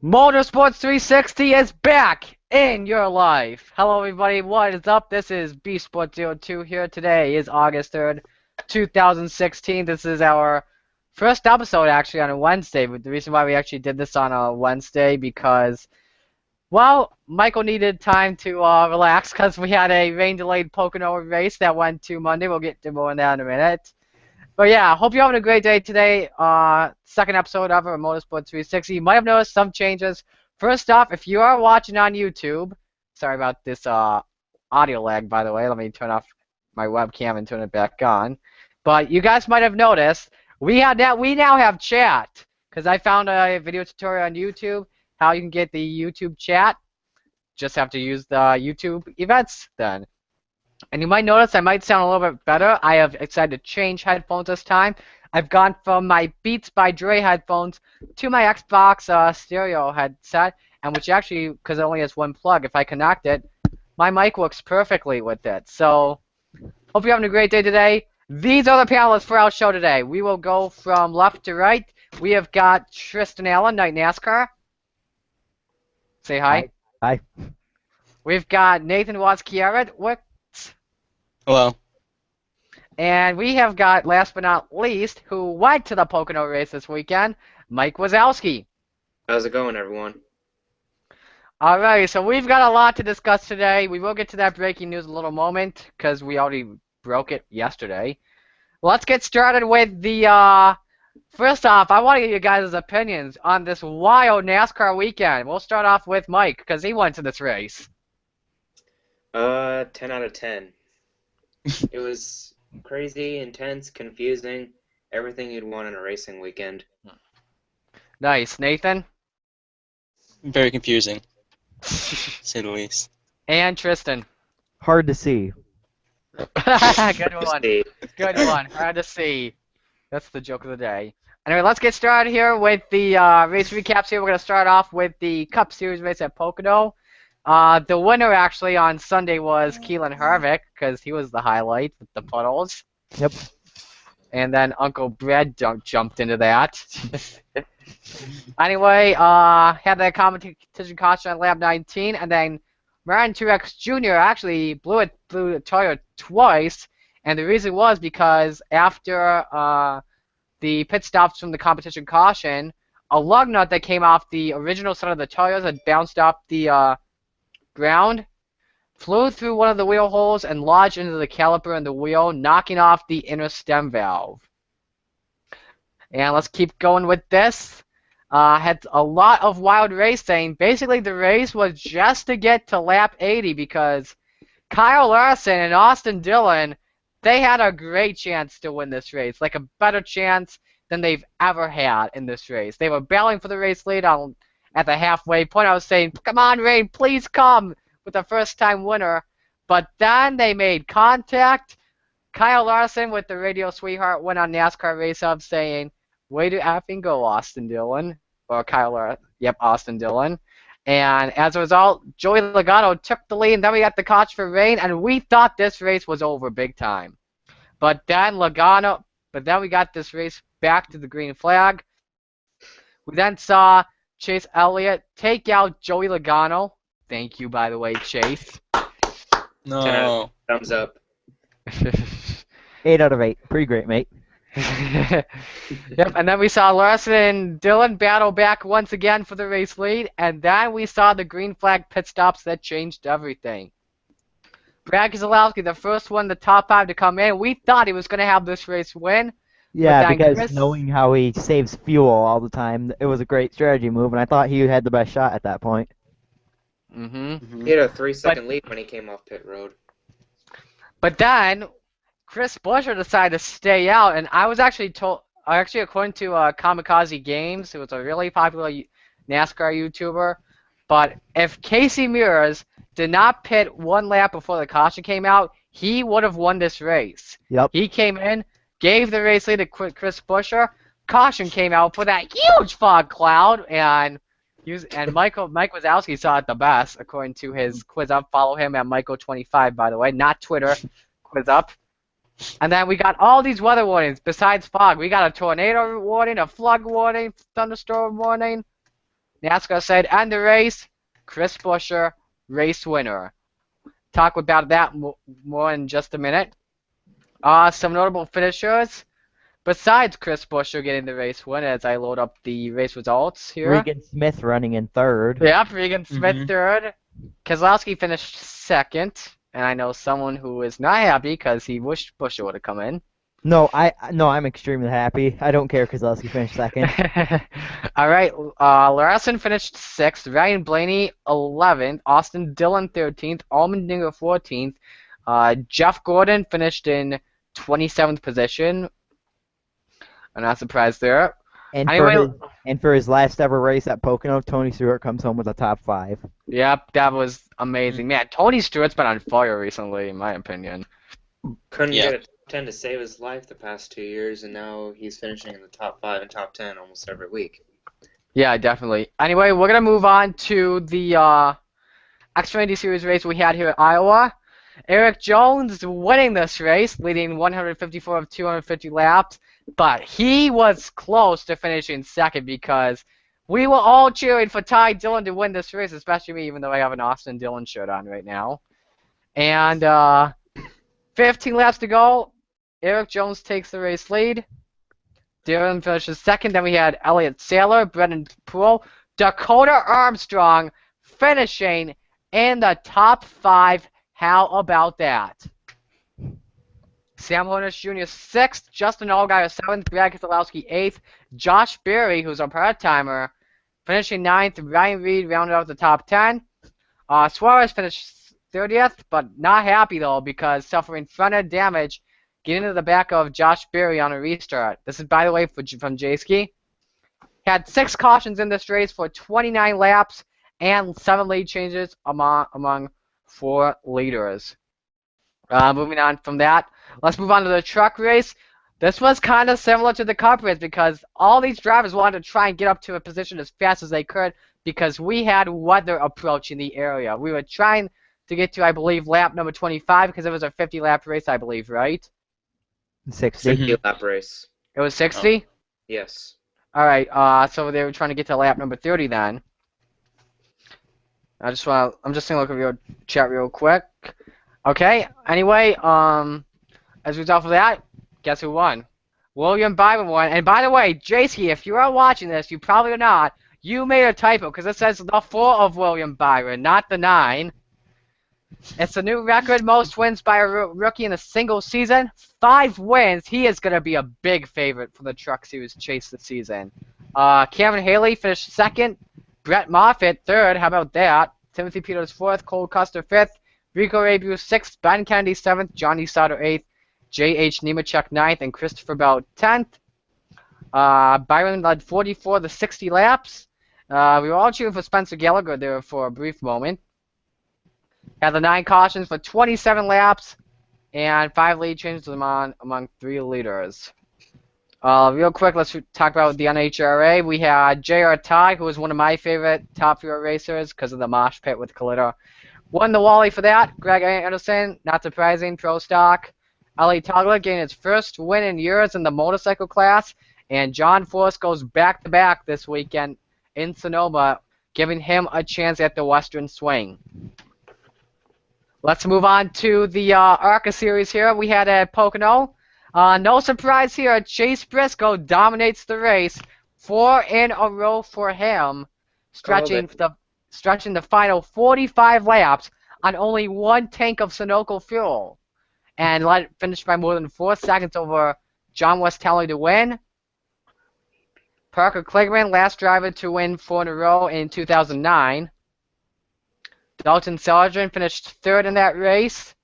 Motorsports 360 is back in your life. Hello, everybody. What is up? This is BSport02 here. Today is August 3rd, 2016. This is our first episode, actually, on a Wednesday. But the reason why we actually did this on a Wednesday because, well, Michael needed time to relax because we had a rain-delayed Pocono race that went to Monday. We'll get to more on that in a minute. But yeah, hope you're having a great day today. Second episode of our Motorsport 360. You might have noticed some changes. First off, if you are watching on YouTube, sorry about this audio lag, by the way. Let me turn off my webcam and turn it back on. But you guys might have noticed we now have chat because I found a video tutorial on YouTube how you can get the YouTube chat. Just have to use the YouTube events then. And you might notice I might sound a little bit better. I have decided to change headphones this time. I've gone from my Beats by Dre headphones to my Xbox stereo headset, and which actually, because it only has one plug, if I connect it, my mic works perfectly with it. So, hope you're having a great day today. These are the panelists for our show today. We will go from left to right. We have got Tristen Allen, Night NASCAR. Say hi. Hi. We've got Nathan Waskiewicz. Hello. And we have got, last but not least, who went to the Pocono race this weekend, Mike Wazowski. How's it going, everyone? Alright, so we've got a lot to discuss today. We will get to that breaking news in a little moment, because we already broke it yesterday. Let's get started with the, first off, I want to get you guys' opinions on this wild NASCAR weekend. We'll start off with Mike, because he went to this race. 10 out of 10. It was crazy, intense, confusing, everything you'd want in a racing weekend. Nice. Nathan? Very confusing, to say the least. And Tristen? Hard to see. Good one. Good one. Hard to see. That's the joke of the day. Anyway, let's get started here with the race recaps here. We're going to start off with the Cup Series race at Pocono. The winner, actually, on Sunday was Keelan Harvick, because he was the highlight with the puddles. Yep. And then Uncle Brad jumped into that. Anyway, had that competition caution on lap 19, and then Martin Truex Jr. actually blew the tire twice, and the reason was because after the pit stops from the competition caution, a lug nut that came off the original set of the tires had bounced off the ground, flew through one of the wheel holes and lodged into the caliper in the wheel, knocking off the inner stem valve. And let's keep going with this. Had a lot of wild racing. Basically, the race was just to get to lap 80 because Kyle Larson and Austin Dillon, they had a great chance to win this race, like a better chance than they've ever had in this race. They were battling for the race lead at the halfway point. I was saying, come on, Rain, please come with the first-time winner. But then they made contact. Kyle Larson, with the radio sweetheart, went on NASCAR Race Hub saying, way to effing go, Austin Dillon. Or Kyle Larson. Yep, Austin Dillon. And as a result, Joey Logano took the lead, and then we got the caution for rain, and we thought this race was over big time. But then we got this race back to the green flag. We then saw Chase Elliott take out Joey Logano. Thank you, by the way, Chase. No. Thumbs up. 8 out of 8. Pretty great, mate. Yep, and then we saw Larson and Dillon battle back once again for the race lead, and then we saw the green flag pit stops that changed everything. Brad Keselowski, the first one, the top 5 to come in. We thought he was going to have this race win. Yeah, because knowing how he saves fuel all the time, it was a great strategy move, and I thought he had the best shot at that point. Mm-hmm. He had a 3-second lead when he came off pit road. But then Chris Buescher decided to stay out, and I was actually told, according to Kamikaze Games, who was a really popular NASCAR YouTuber, but if Casey Mears did not pit one lap before the caution came out, he would have won this race. Yep. He came in, gave the race lead to Chris Buescher. Caution came out for that huge fog cloud, and Mike Wazowski saw it the best, according to his Quiz Up. Follow him at Michael25, by the way, not Twitter. Quiz Up. And then we got all these weather warnings besides fog. We got a tornado warning, a flood warning, thunderstorm warning. NASCAR said, end the race. Chris Buescher, race winner. Talk about that more in just a minute. Some notable finishers. Besides Chris Buescher getting the race win, as I load up the race results here. Regan Smith running in third. Yep, Regan Smith third. Keselowski finished second. And I know someone who is not happy because he wished Buescher would have come in. No, I'm extremely happy. I don't care Keselowski finished second. All right, Larson finished 6th, Ryan Blaney 11th, Austin Dillon 13th, Allmendinger 14th, Jeff Gordon finished in 27th position. I'm not surprised there. And Anyway, for his last ever race at Pocono, Tony Stewart comes home with a top 5. Yep, that was amazing. Man, Tony Stewart's been on fire recently, in my opinion. Couldn't get a 10 to save his life the past 2 years, and now he's finishing in the top 5 and top 10 almost every week. Yeah, definitely. Anyway, we're going to move on to the Xfinity Series race we had here at Iowa. Eric Jones winning this race, leading 154 of 250 laps, but he was close to finishing second because we were all cheering for Ty Dillon to win this race, especially me, even though I have an Austin Dillon shirt on right now. And 15 laps to go. Eric Jones takes the race lead. Dillon finishes second. Then we had Elliott Sadler, Brendan Poole, Dakota Armstrong finishing in the top 5. How about that? Sam Hornish Jr. 6th, Justin Allgaier 7th, Brad Keselowski 8th, Josh Berry, who's a part-timer, finishing 9th. Ryan Reed rounded out the top 10. Suarez finished 30th, but not happy though because suffering front-end damage getting into the back of Josh Berry on a restart. This is, by the way, from J-Ski. Had 6 cautions in this race for 29 laps and 7 lead changes among 4 leaders. Moving on from that, let's move on to the truck race. This was kind of similar to the Cup race because all these drivers wanted to try and get up to a position as fast as they could because we had weather approaching the area. We were trying to get to, I believe, lap number 25 because it was a 50-lap race, I believe, right? 60. 60-lap race. It was 60? Oh, yes. All right, so they were trying to get to lap number 30 then. I'm just going to look at your chat real quick. Okay, anyway, as a result of that, guess who won? William Byron won. And by the way, JC, if you are watching this, you probably are not, you made a typo because it says the 4 of William Byron, not the 9. It's a new record, most wins by a rookie in a single season. 5 wins. He is going to be a big favorite for the Truck Series chase this season. Cameron Haley finished 2nd. Brett Moffitt 3rd. How about that? Timothy Peters 4th. Cole Custer 5th. Rico Abreu 6th. Ben Kennedy 7th. Johnny Sauter 8th. J.H. Nemechek 9th. And Christopher Bell 10th. Byron led 44 to 60 laps. We were all cheering for Spencer Gallagher there for a brief moment. Had the 9 cautions for 27 laps, and 5 lead changes among 3 leaders. Real quick, let's talk about the NHRA. We had J.R. Ty, who was one of my favorite Top Fuel racers because of the mosh pit with Kalita. Won the Wally for that. Greg Anderson, not surprising, pro stock. Ellie Togler getting his first win in years in the motorcycle class, and John Force goes back-to-back this weekend in Sonoma, giving him a chance at the Western Swing. Let's move on to the ARCA series here. We had at Pocono. No surprise here. Chase Briscoe dominates the race. 4 in a row for him, stretching the final 45 laps on only 1 tank of Sunoco fuel. And finished by more than 4 seconds over John West-Talley to win. Parker Kligerman, last driver to win 4 in a row in 2009. Dalton Sargent finished 3rd in that race.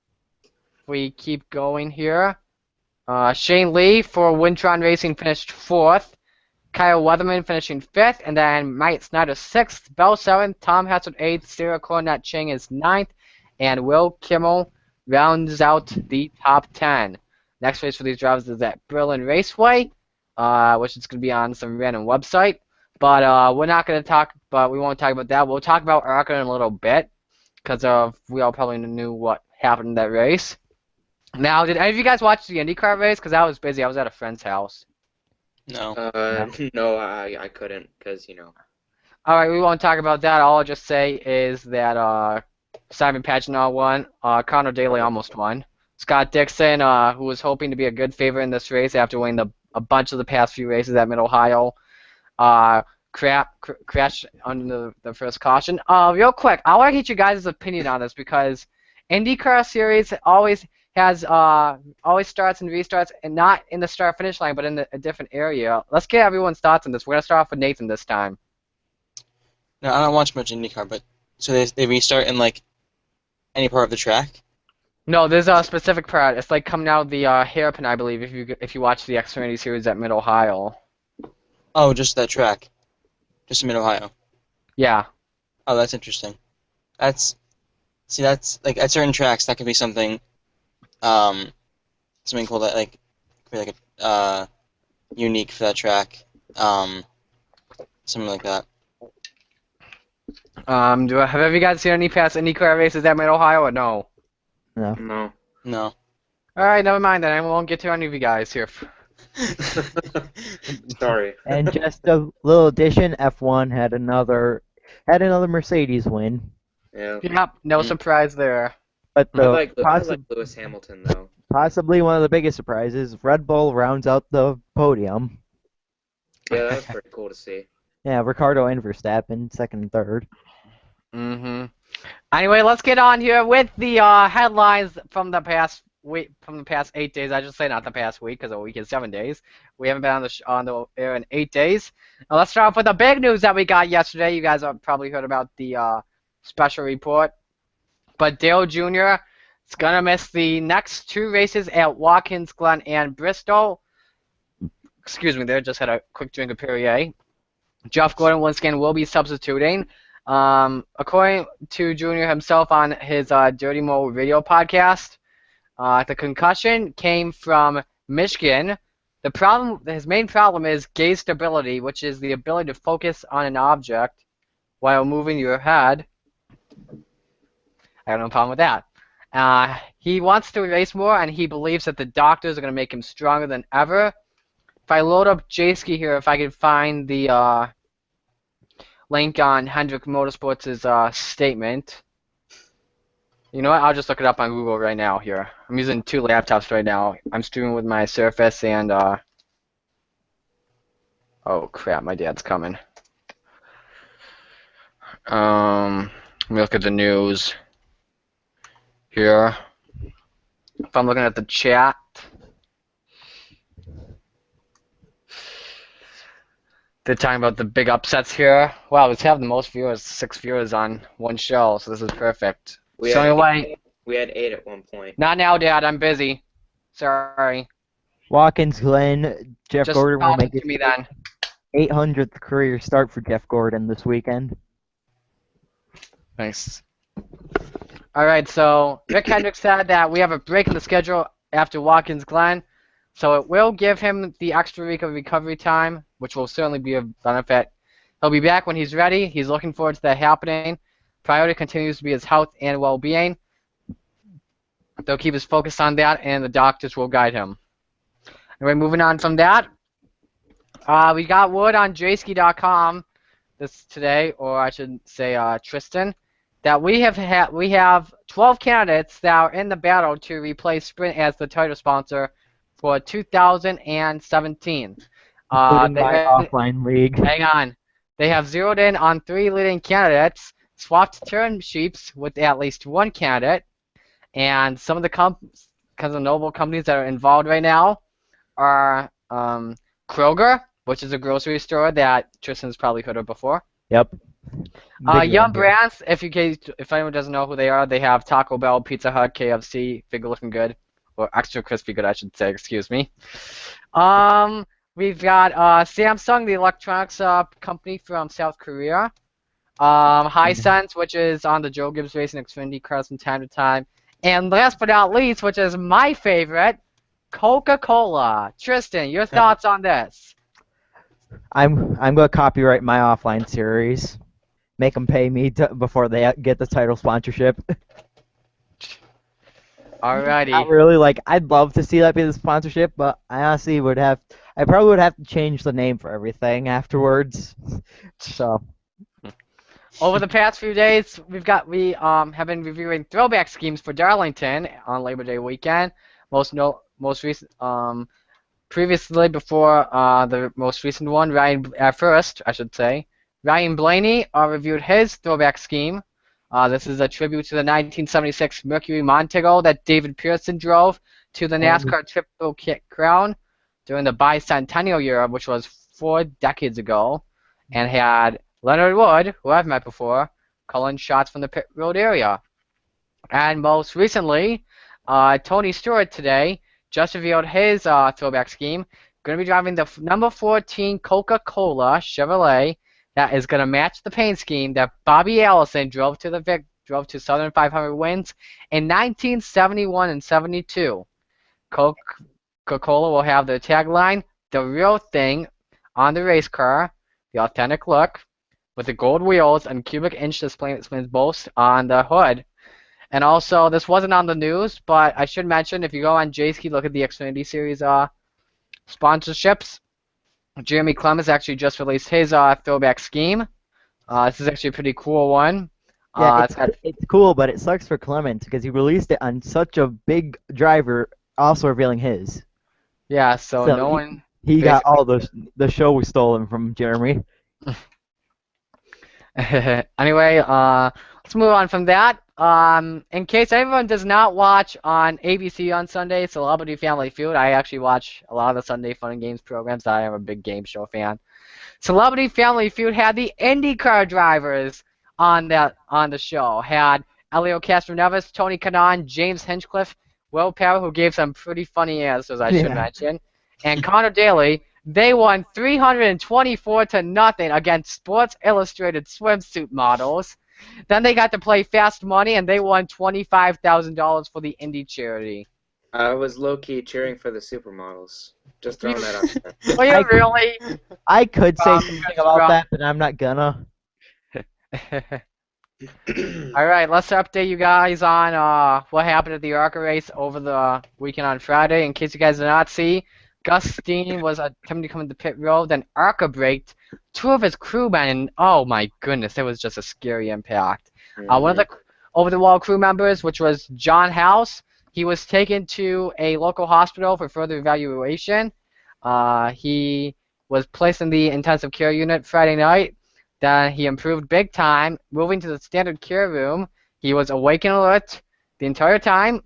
We keep going here. Shane Lee for Wintron Racing finished 4th. Kyle Weatherman finishing 5th. And then Mike Snyder 6th. Bell 7th. Tom Hassett 8th. Sarah Cornett Chang is 9th. And Will Kimmel rounds out the top 10. Next race for these drivers is at Berlin Raceway, which is going to be on some random website. But we're not going to talk, but we won't talk about that. We'll talk about ARCA in a little bit, because we all probably knew what happened in that race. Now, did any of you guys watch the IndyCar race? Because I was busy. I was at a friend's house. No. No, I couldn't, because, All right, we won't talk about that. All I'll just say is that Simon Pagenaud won. Connor Daly almost won. Scott Dixon, who was hoping to be a good favorite in this race after winning a bunch of the past few races at Mid-Ohio, crashed under the first caution. Real quick, I want to get you guys' opinion on this because IndyCar series always starts and restarts, and not in the start-finish line, but in a different area. Let's get everyone's thoughts on this. We're gonna start off with Nathan this time. No, I don't watch much IndyCar, but so they restart in like any part of the track. No, there's a specific part. It's like coming out of the hairpin, I believe, if you watch the Xfinity series at Mid-Ohio. Oh, just that track, just in Mid-Ohio. Yeah. Oh, that's interesting. That's like at certain tracks that could be something something cool that like could be like a unique for that track. Something like that. Have you guys seen any past IndyCar races at Mid-Ohio or no? No. no. No. All right, never mind then. I won't get to any of you guys here. Sorry. And just a little addition, F1 had another Mercedes win. Yeah. Yep, no surprise there. But I the like Lewis Hamilton, though. possibly one of the biggest surprises, Red Bull rounds out the podium. Yeah, that was pretty cool to see. Yeah, Ricardo and Verstappen, second and third. Mm-hmm. Anyway, let's get on here with the headlines from the past week, from the past 8 days. I just say not the past week because a week is 7 days. We haven't been on the air in 8 days. Now let's start off with the big news that we got yesterday. You guys have probably heard about the special report, but Dale Jr. is gonna miss the next 2 races at Watkins Glen and Bristol. Excuse me, there. Just had a quick drink of Perrier. Jeff Gordon once again will be substituting. According to Junior himself on his Dirty Mo radio podcast, the concussion came from Michigan. His main problem is gaze stability, which is the ability to focus on an object while moving your head. I have no problem with that. He wants to race more, and he believes that the doctors are going to make him stronger than ever. If I load up J-Ski here, if I can find the link on Hendrick Motorsports' statement. You know what? I'll just look it up on Google right now here. I'm using 2 laptops right now. I'm streaming with my Surface and oh crap, my dad's coming. Let me look at the news here. If I'm looking at the chat. They're talking about the big upsets here. Wow, let's have the most viewers, 6 viewers on one show, so this is perfect. We So had anyway, We had 8 at one point. not now, Dad. I'm busy. Sorry. Watkins Glen, Jeff Just Gordon will talk make to it me then. 800th career start for Jeff Gordon this weekend. Nice. All right, so Rick Hendrick said that we have a break in the schedule after Watkins Glen, so it will give him the extra week of recovery time, which will certainly be of benefit. He'll be back when he's ready. He's looking forward to that happening. Priority continues to be his health and well-being. They'll keep his focus on that, and the doctors will guide him. Anyway, moving on from that, we got word on jski.com this today, or I should say Tristen, that we have 12 candidates that are in the battle to replace Sprint as the title sponsor for 2017. Including my offline league. Hang on. They have zeroed in on 3 leading candidates, swapped term sheets with at least 1 candidate, and some of the notable companies that are involved right now are Kroger, which is a grocery store that Tristan's probably heard of before. Yep. Yum Brands, if anyone doesn't know who they are, they have Taco Bell, Pizza Hut, KFC, Figure Looking Good, or Extra Crispy Good, I should say, excuse me. We've got Samsung, the electronics company from South Korea. Hisense, which is on the Joe Gibbs Racing Xfinity cars from time to time. And last but not least, which is my favorite, Coca-Cola. Tristan, your thoughts on this? I'm gonna copyright my offline series. Make them pay me before they get the title sponsorship. Alrighty. Not really. Like, I'd love to see that be the sponsorship, but I honestly I probably would have to change the name for everything afterwards. So, Over the past few days, we have been reviewing throwback schemes for Darlington on Labor Day weekend. Most recent previously before the most recent one, first I should say, Ryan Blaney reviewed his throwback scheme. This is a tribute to the 1976 Mercury Montego that David Pearson drove to the NASCAR Triple Crown during the bicentennial year, which was 4 decades ago, and had Leonard Wood, who I've met before, calling shots from the pit road area. And most recently, Tony Stewart today just revealed his throwback scheme. Going to be driving the number 14 Coca-Cola Chevrolet that is going to match the paint scheme that Bobby Allison drove to Southern 500 wins in 1971 and 72. Coca-Cola will have their tagline, "The real thing," on the race car, the authentic look, with the gold wheels and cubic inch displays both on the hood. And also, this wasn't on the news, but I should mention, if you go on Jayski, look at the Xfinity Series sponsorships. Jeremy Clemens actually just released his throwback scheme. This is actually a pretty cool one. yeah, it's cool, but it sucks for Clemens because he released it on such a big driver, also revealing his. Yeah, so no one... He got all the show was stolen from Jeremy. Anyway, let's move on from that. In case everyone does not watch on ABC on Sunday, Celebrity Family Feud, I actually watch a lot of the Sunday Fun and Games programs. I am a big game show fan. Celebrity Family Feud had the IndyCar drivers on the show. Had Elio Castroneves, Tony Kanaan, James Hinchcliffe, Will Power, who gave some pretty funny answers, I should mention, and Connor Daly. They won 324-0 against Sports Illustrated swimsuit models. Then they got to play Fast Money, and they won $25,000 for the Indy charity. I was low-key cheering for the supermodels. Just throwing that out there. Were you really? I could say something about that, but I'm not gonna. Alright, let's update you guys on what happened at the ARCA race over the weekend on Friday. In case you guys did not see, Gus Steen was attempting to come into pit road, then ARCA braked 2 of his crewmen, and oh my goodness, it was just a scary impact. One of the over-the-wall crew members, which was John House, he was taken to a local hospital for further evaluation. He was placed in the intensive care unit Friday night. Then he improved big time, moving to the standard care room. He was awake and alert the entire time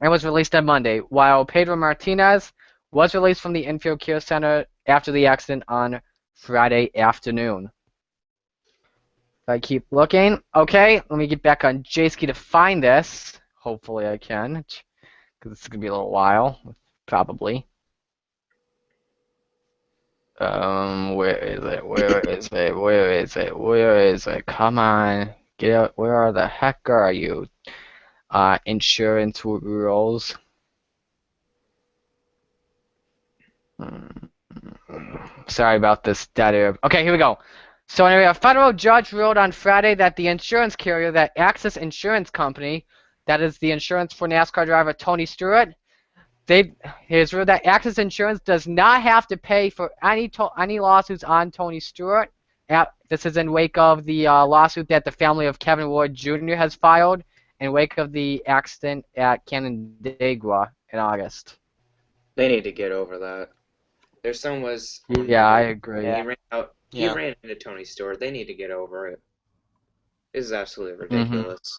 and was released on Monday, while Pedro Martinez was released from the infield care center after the accident on Friday afternoon. If I keep looking. Okay, let me get back on Jayski to find this. Hopefully I can, because this is going to be a little while, probably. Where is it? Where is it? Where is it? Where is it? Come on. Get out. Where the heck are you? Insurance rules. Sorry about this dead air. Okay, here we go. So anyway, a federal judge ruled on Friday that the insurance carrier, that Access Insurance Company, that is the insurance for NASCAR driver Tony Stewart, here's ruled that Access Insurance does not have to pay for any lawsuits on Tony Stewart. This is in wake of the lawsuit that the family of Kevin Ward Jr. has filed in wake of the accident at Canandaigua in August. They need to get over that. Their son was... Yeah, I agree. He ran into Tony Stewart. They need to get over it. This is absolutely ridiculous.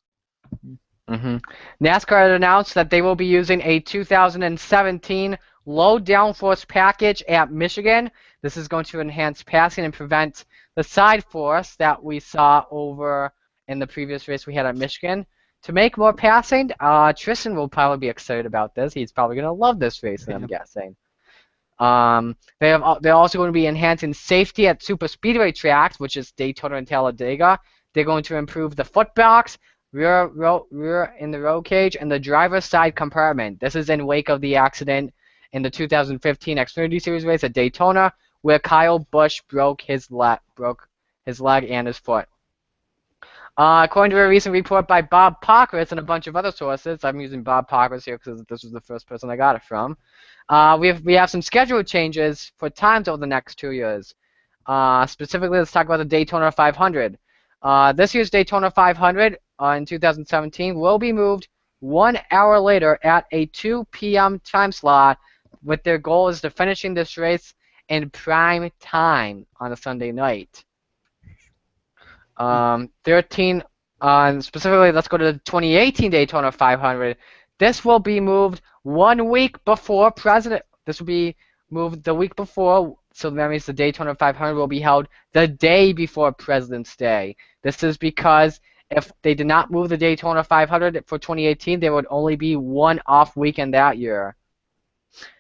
NASCAR had announced that they will be using a 2017 low downforce package at Michigan. This is going to enhance passing and prevent the side force that we saw over in the previous race we had at Michigan. To make more passing, Tristen will probably be excited about this. He's probably going to love this race, I'm guessing. They're also going to be enhancing safety at super speedway tracks, which is Daytona and Talladega. They're going to improve the foot box, rear in the roll cage, and the driver's side compartment. This is in wake of the accident in the 2015 Xfinity Series race at Daytona, where Kyle Busch broke his leg and his foot. According to a recent report by Bob Pockris and a bunch of other sources, I'm using Bob Pockris here because this was the first person I got it from. We have some schedule changes for times over the next 2 years. Specifically, let's talk about the Daytona 500. This year's Daytona 500 in 2017 will be moved 1 hour later at a 2 p.m. time slot, with their goal is to finishing this race in prime time on a Sunday night. 13, specifically, let's go to the 2018 Daytona 500. This will be moved 1 week before President. This will be moved the week before, so that means the Daytona 500 will be held the day before President's Day. This is because if they did not move the Daytona 500 for 2018, there would only be one off weekend that year.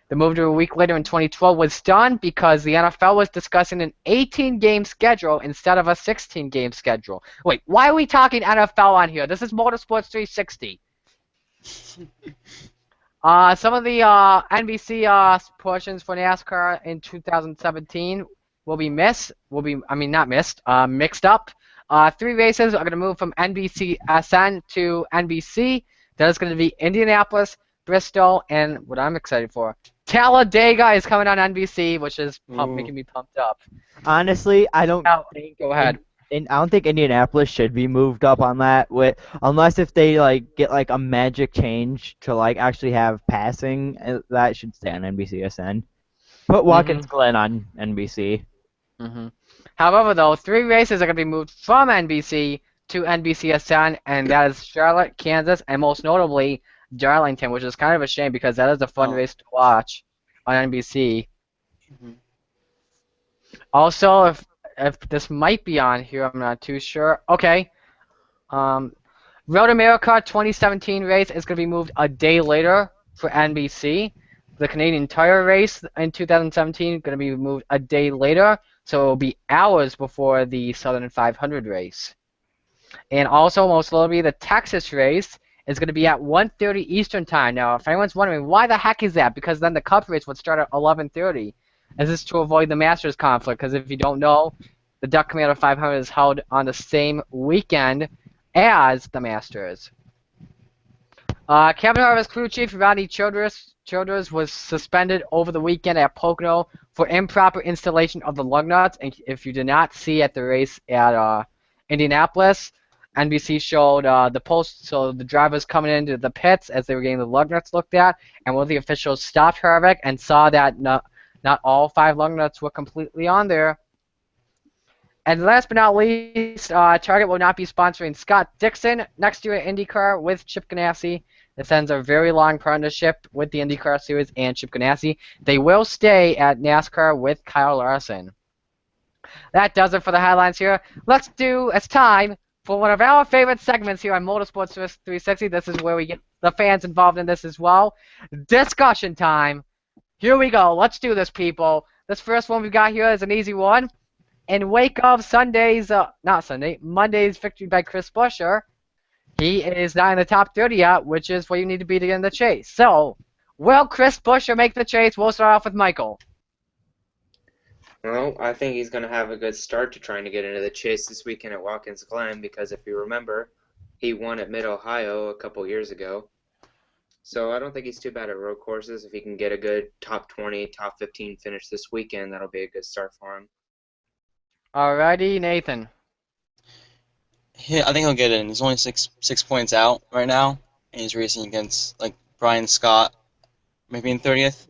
The move to a week later in 2012 was done because the NFL was discussing an 18-game schedule instead of a 16-game schedule. Wait, why are we talking NFL on here? This is Motorsports 360. Some of the NBC portions for NASCAR in 2017 will be mixed up. 3 races are going to move from NBCSN to NBC. That is going to be Indianapolis, Bristol, and what I'm excited for, Talladega is coming on NBC, which is making me pumped up. Honestly, I don't think. Go ahead. I don't think Indianapolis should be moved up on that, unless if they get a magic change to actually have passing. That should stay on NBCSN. Put Watkins Glen on NBC. However, though, 3 races are going to be moved from NBC to NBCSN, and that is Charlotte, Kansas, and most notably Darlington, which is kind of a shame because that is a fun race to watch on NBC. Also, if this might be on here, I'm not too sure. Okay. Road America 2017 race is going to be moved a day later for NBC. The Canadian Tire race in 2017 is going to be moved a day later, so it will be hours before the Southern 500 race. And also, most notably, the Texas race is going to be at 1:30 Eastern Time. Now, if anyone's wondering, why the heck is that? Because then the Cup race would start at 11:30. This is to avoid the Masters conflict, because if you don't know, the Duck Commander 500 is held on the same weekend as the Masters. Kevin Harvick's crew chief, Rodney Childress, was suspended over the weekend at Pocono for improper installation of the lug nuts. And if you did not see at the race at Indianapolis, NBC showed the post, so the drivers coming into the pits as they were getting the lug nuts looked at, and one of the officials stopped Harvick and saw that not all 5 lug nuts were completely on there. And last but not least, Target will not be sponsoring Scott Dixon next year at IndyCar with Chip Ganassi. This ends a very long partnership with the IndyCar Series and Chip Ganassi. They will stay at NASCAR with Kyle Larson. That does it for the headlines here. It's time for one of our favorite segments here on Motorsports 360. This is where we get the fans involved in this as well. Discussion time. Here we go. Let's do this, people. This first one we got here is an easy one. In wake of Monday's victory by Chris Buescher, he is not in the top 30 yet, which is where you need to be to get in the chase. So, will Chris Buescher make the chase? We'll start off with Michael. Well, I think he's going to have a good start to trying to get into the chase this weekend at Watkins Glen, because if you remember, he won at Mid-Ohio a couple years ago. So I don't think he's too bad at road courses. If he can get a good top 20, top 15 finish this weekend, that'll be a good start for him. Alrighty, Nathan. Yeah, I think he'll get in. He's only six points out right now, and he's racing against Brian Scott, maybe in 30th.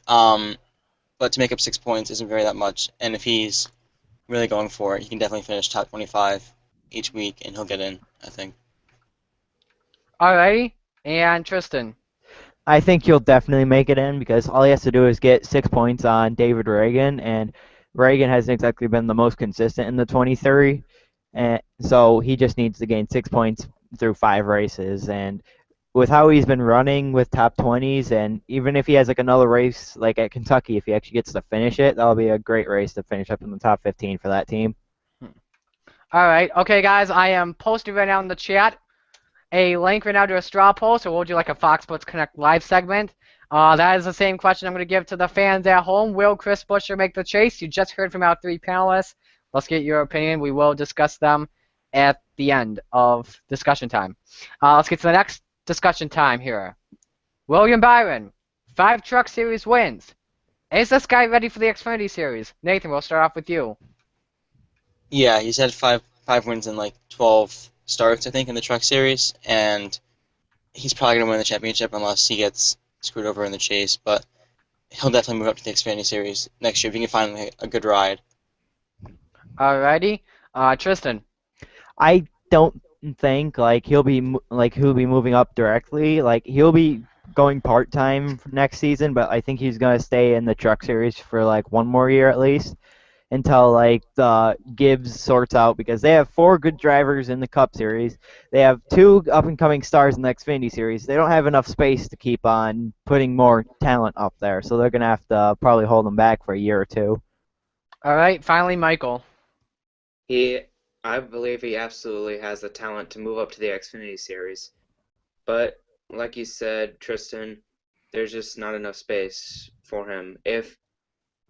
But to make up 6 points isn't very that much, and if he's really going for it, he can definitely finish top 25 each week, and he'll get in, I think. Alrighty, and Tristen. I think he'll definitely make it in because all he has to do is get 6 points on David Reagan, and Reagan hasn't exactly been the most consistent in the 23, and so he just needs to gain 6 points through 5 races. And with how he's been running with top 20s, and even if he has another race like at Kentucky, if he actually gets to finish it, that'll be a great race to finish up in the top 15 for that team. Alright, okay guys, I am posting right now in the chat a link right now to a straw poll, so we'll do a Fox Sports Connect live segment. That is the same question I'm going to give to the fans at home. Will Chris Buescher make the chase? You just heard from our 3 panelists. Let's get your opinion. We will discuss them at the end of discussion time. Let's get to the next discussion time here. William Byron, 5 Truck Series wins. Is this guy ready for the Xfinity Series? Nathan, we'll start off with you. Yeah, he's had five wins in like 12 starts, I think, in the Truck Series, and he's probably gonna win the championship unless he gets screwed over in the chase. But he'll definitely move up to the Xfinity Series next year if he can find a good ride. Alrighty. Tristen. I don't think like he'll be moving up directly. Like he'll be going part time next season, but I think he's gonna stay in the Truck Series for like one more year at least until like the Gibbs sorts out because they have 4 good drivers in the Cup Series. They have 2 up and coming stars in the Xfinity Series. They don't have enough space to keep on putting more talent up there, so they're gonna have to probably hold them back for a year or two. Alright, finally Michael. I believe he absolutely has the talent to move up to the Xfinity Series. But like you said, Tristan, there's just not enough space for him. If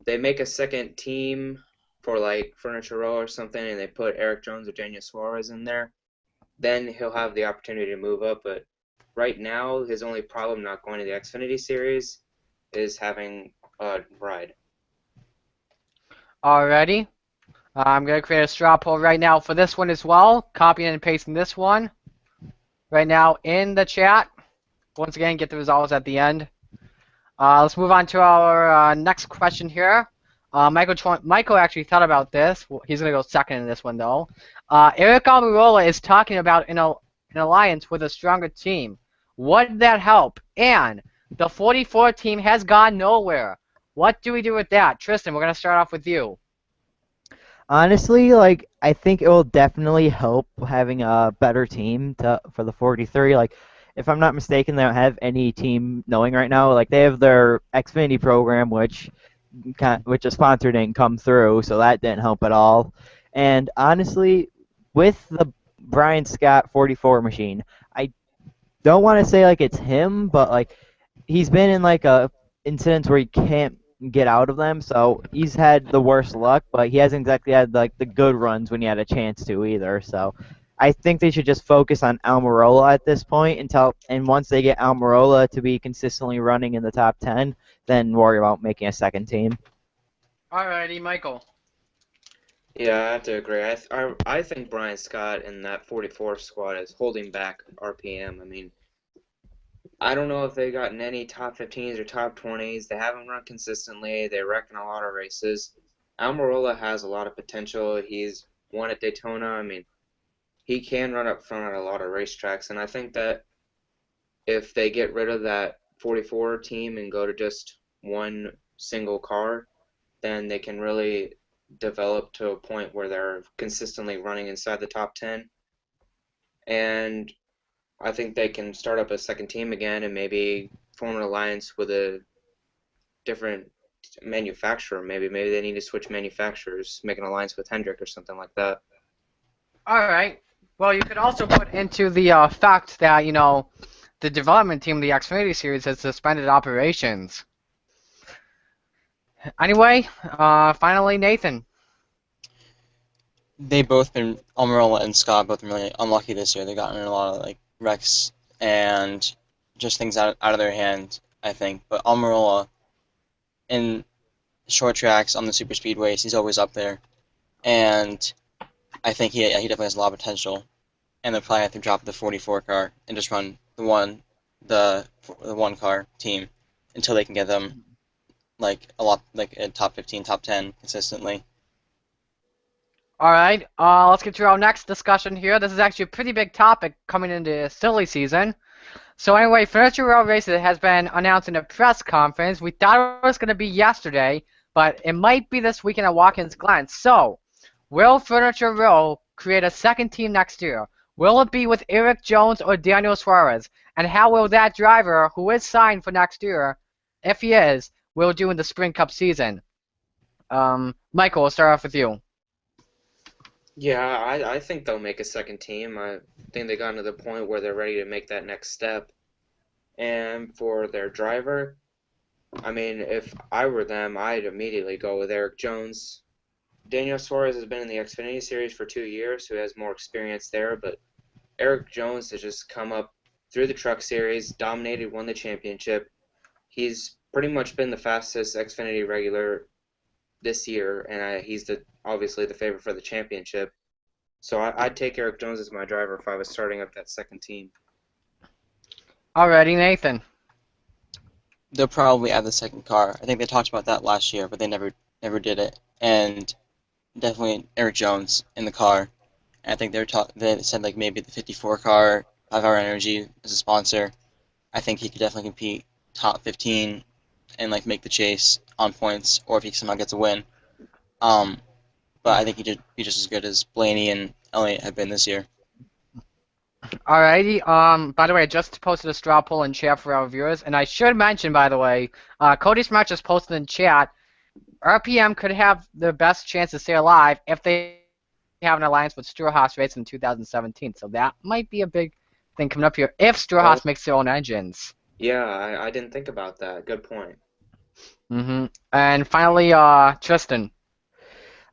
they make a second team for like Furniture Row or something and they put Eric Jones or Daniel Suarez in there, then he'll have the opportunity to move up. But right now, his only problem not going to the Xfinity Series is having a ride. Alrighty. I'm going to create a straw poll right now for this one as well. Copying and pasting this one right now in the chat. Once again, get the results at the end. Let's move on to our next question here. Michael actually thought about this. He's going to go second in this one, though. Eric Almirola is talking about an alliance with a stronger team. Would that help? And the 44 team has gone nowhere. What do we do with that? Tristan, we're going to start off with you. Honestly, like I think it will definitely help having a better team for the 43. Like, if I'm not mistaken, they don't have any team knowing right now. Like, they have their Xfinity program, which a sponsor didn't come through, so that didn't help at all. And honestly, with the Brian Scott 44 machine, I don't want to say like it's him, but like he's been in like a incidents where he can't get out of them, so he's had the worst luck, but he hasn't exactly had like the good runs when he had a chance to either. So I think they should just focus on Almirola at this point and once they get Almirola to be consistently running in the top 10, then worry about making a second team. Alrighty, Michael. Yeah, I have to agree. I think Brian Scott and that 44 squad is holding back RPM. I mean, I don't know if they've gotten any top 15s or top 20s. They haven't run consistently. They wreck in a lot of races. Almirola has a lot of potential. He's won at Daytona. I mean, he can run up front at a lot of racetracks, and I think that if they get rid of that 44 team and go to just one single car, then they can really develop to a point where they're consistently running inside the top 10. And I think they can start up a second team again and maybe form an alliance with a different manufacturer. Maybe they need to switch manufacturers, make an alliance with Hendrick or something like that. Alright. Well, you could also put into the fact that, the development team of the Xfinity Series has suspended operations. Anyway, finally, Nathan. Almirola and Scott both been really unlucky this year. They've gotten in a lot of like wrecks and just things out of their hand, I think. But Almirola, in short tracks on the super speedways, he's always up there, and I think he definitely has a lot of potential. And they'll probably have to drop the 44 car and just run the one car team until they can get them like a top 15, top 10 consistently. Alright, let's get to our next discussion here. This is actually a pretty big topic coming into silly season. So anyway, Furniture Row Races has been announced in a press conference. We thought it was going to be yesterday, but it might be this weekend at Watkins Glen. So, will Furniture Row create a second team next year? Will it be with Eric Jones or Daniel Suarez? And how will that driver, who is signed for next year, if he is, will do in the Spring Cup season? Michael, we'll start off with you. Yeah, I think they'll make a second team. I think they got to the point where they're ready to make that next step. And for their driver, I mean, if I were them, I'd immediately go with Eric Jones. Daniel Suarez has been in the Xfinity Series for 2 years, so he has more experience there. But Eric Jones has just come up through the Truck Series, dominated, won the championship. He's pretty much been the fastest Xfinity regular this year, and he's obviously the favorite for the championship. So I'd take Eric Jones as my driver if I was starting up that second team. Alrighty, Nathan. They'll probably add the second car. I think they talked about that last year, but they never did it. And definitely Eric Jones in the car. And I think they said like maybe the 54 car, 5-Hour Energy as a sponsor. I think he could definitely compete top 15 and like make the chase on points, or if he somehow gets a win. But I think he'd be just as good as Blaney and Elliott have been this year. Alrighty. By the way, I just posted a straw poll in chat for our viewers, and I should mention, by the way, Cody Smart just posted in chat. RPM could have the best chance to stay alive if they have an alliance with Stewart-Haas Racing in 2017. So that might be a big thing coming up here if Stewart-Haas makes their own engines. Yeah, I didn't think about that. Good point. And finally, Tristen.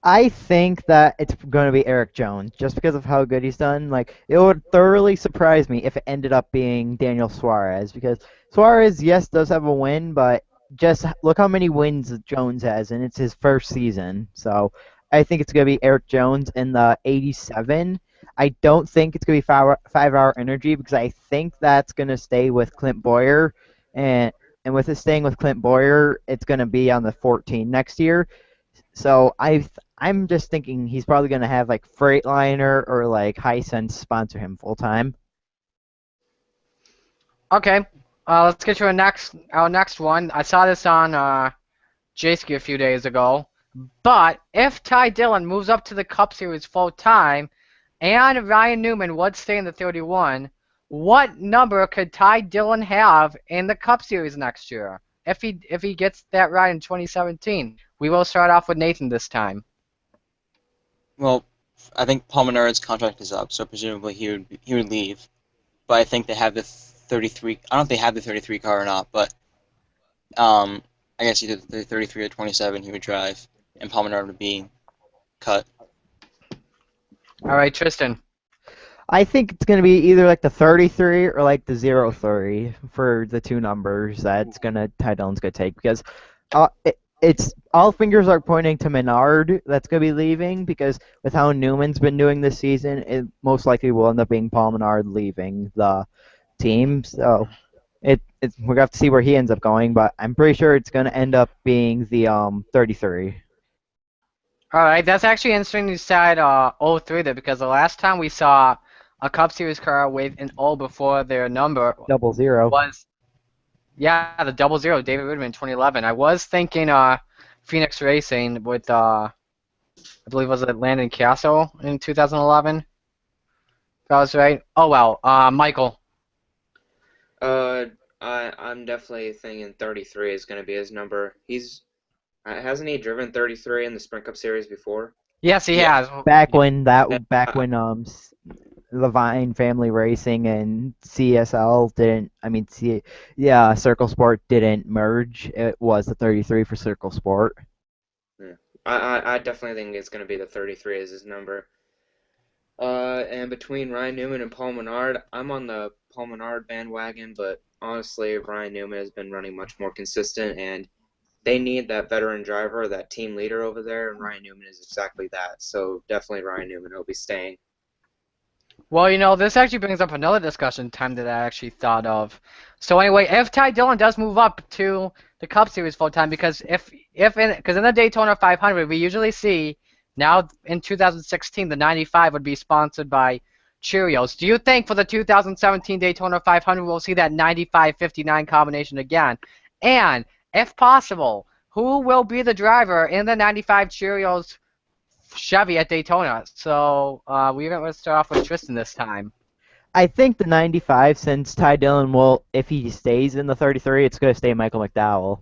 I think that it's going to be Eric Jones, just because of how good he's done. Like, it would thoroughly surprise me if it ended up being Daniel Suarez, because Suarez, yes, does have a win, but just look how many wins Jones has, and it's his first season. So I think it's going to be Eric Jones in the 87. I don't think it's going to be 5-Hour Energy, because I think that's going to stay with Clint Boyer, and with it staying with Clint Boyer, it's going to be on the 14 next year. So I'm just thinking he's probably going to have like Freightliner or like Hisense sponsor him full time. Okay, let's get to our next one. I saw this on Jayski a few days ago. But if Ty Dillon moves up to the Cup Series full time, and Ryan Newman would stay in the 31, what number could Ty Dillon have in the Cup Series next year if he gets that right in 2017? We will start off with Nathan this time. Well, I think Paul Menard's contract is up, so presumably he would leave. But I think they have the 33. I don't know if they have the 33 car or not, but I guess either the 33 or 27 he would drive, and Paul Menard would be cut. All right, Tristen. I think it's going to be either like the 33 or like the 03 for the two numbers Ty Dillon's going to take, because it's all fingers are pointing to Menard that's going to be leaving, because with how Newman's been doing this season, it most likely will end up being Paul Menard leaving the team. So we're going to have to see where he ends up going, but I'm pretty sure it's going to end up being the 33. All right, that's actually interesting you said 03 there, because the last time we saw a Cup Series car with an O before their number 00 was the 00 David Ridman in 2011. I was thinking Phoenix Racing with I believe was it Landon Castle in 2011. If that was right. Oh well, Michael. I'm definitely thinking 33 is going to be his number. Hasn't he driven 33 in the Sprint Cup Series before? Yes, he has. Back when Levine Family Racing and CSL Circle Sport didn't merge. It was the 33 for Circle Sport. Yeah. I definitely think it's going to be the 33 as his number. And between Ryan Newman and Paul Menard, I'm on the Paul Menard bandwagon, but honestly, Ryan Newman has been running much more consistent, and they need that veteran driver, that team leader over there, and Ryan Newman is exactly that. So definitely Ryan Newman will be staying. Well, this actually brings up another discussion time that I actually thought of. So anyway, if Ty Dillon does move up to the Cup Series full time, because in the Daytona 500 we usually see now in 2016 the 95 would be sponsored by Cheerios. Do you think for the 2017 Daytona 500 we'll see that 95-59 combination again? And if possible, who will be the driver in the 95 Cheerios Chevy at Daytona? So we're going to start off with Tristen this time. I think the 95, since Ty Dillon will, if he stays in the 33, it's going to stay Michael McDowell.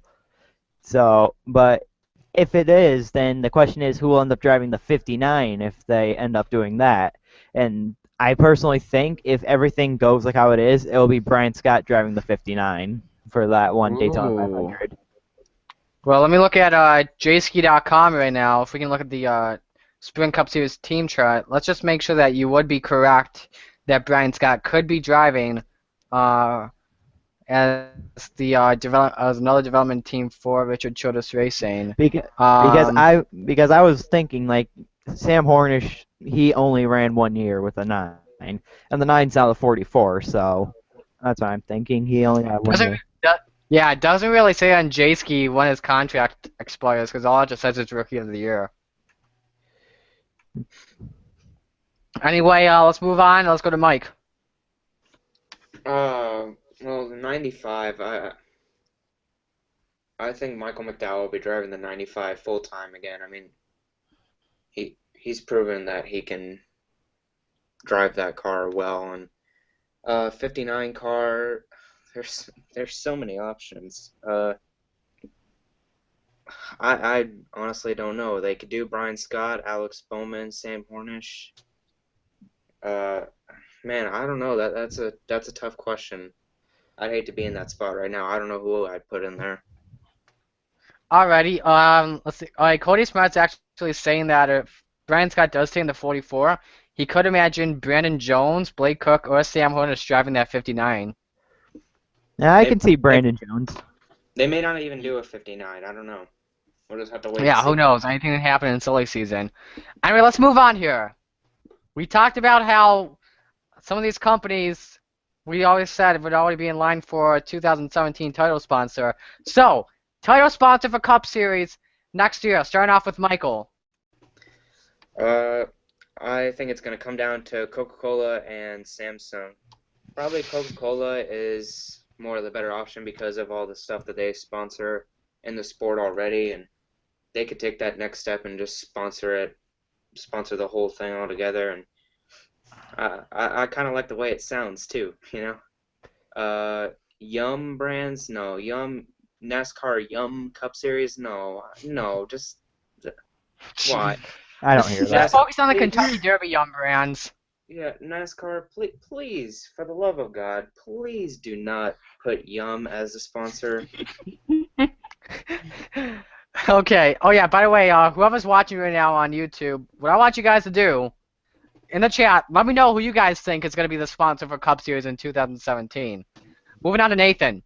So, but if it is, then the question is who will end up driving the 59 if they end up doing that. And I personally think if everything goes like how it is, it will be Brian Scott driving the 59 for that one Daytona 500. Well, let me look at jski.com right now. If we can look at the Sprint Cup Series team chart, let's just make sure that you would be correct that Brian Scott could be driving as the as another development team for Richard Childress Racing. Because Um, I was thinking like Sam Hornish, he only ran 1 year with a 9, and the 9's now the 44, so that's what I'm thinking. He only had 1 year. yeah, it doesn't really say on J-Ski when his contract expires because all it just says it's Rookie of the Year. Anyway, let's move on. Let's go to Mike. Well, the 95. I think Michael McDowell will be driving the 95 full time again. I mean, he's proven that he can drive that car well. And 59 car, there's so many options. I honestly don't know. They could do Brian Scott, Alex Bowman, Sam Hornish. Man, I don't know. That's a tough question. I'd hate to be in that spot right now. I don't know who I'd put in there. Alrighty, let's see. Alright, Cody Smart's actually saying that if Brian Scott does stay in the 44, he could imagine Brandon Jones, Blake Cook, or Sam Hornish driving that 59. Yeah, I can see Brandon Jones. They may not even do a 59. I don't know. We'll just have to wait. Yeah, and see. who knows? Anything can happen in silly season. Anyway, let's move on here. We talked about how some of these companies, we always said, would already be in line for a 2017 title sponsor. So, title sponsor for Cup Series next year, starting off with Michael. I think it's going to come down to Coca-Cola and Samsung. Probably Coca-Cola is more of the better option because of all the stuff that they sponsor in the sport already, and they could take that next step and just sponsor the whole thing altogether. And I kind of like the way it sounds too, you know. Yum brands, no. Yum NASCAR Yum Cup Series, no, just why? I don't hear that. Just focus on the Kentucky Derby Young brands. Yeah, NASCAR, please, for the love of God, please do not put Yum as a sponsor. Okay. Oh yeah. By the way, whoever's watching right now on YouTube, what I want you guys to do in the chat, let me know who you guys think is going to be the sponsor for Cup Series in 2017. Moving on to Nathan.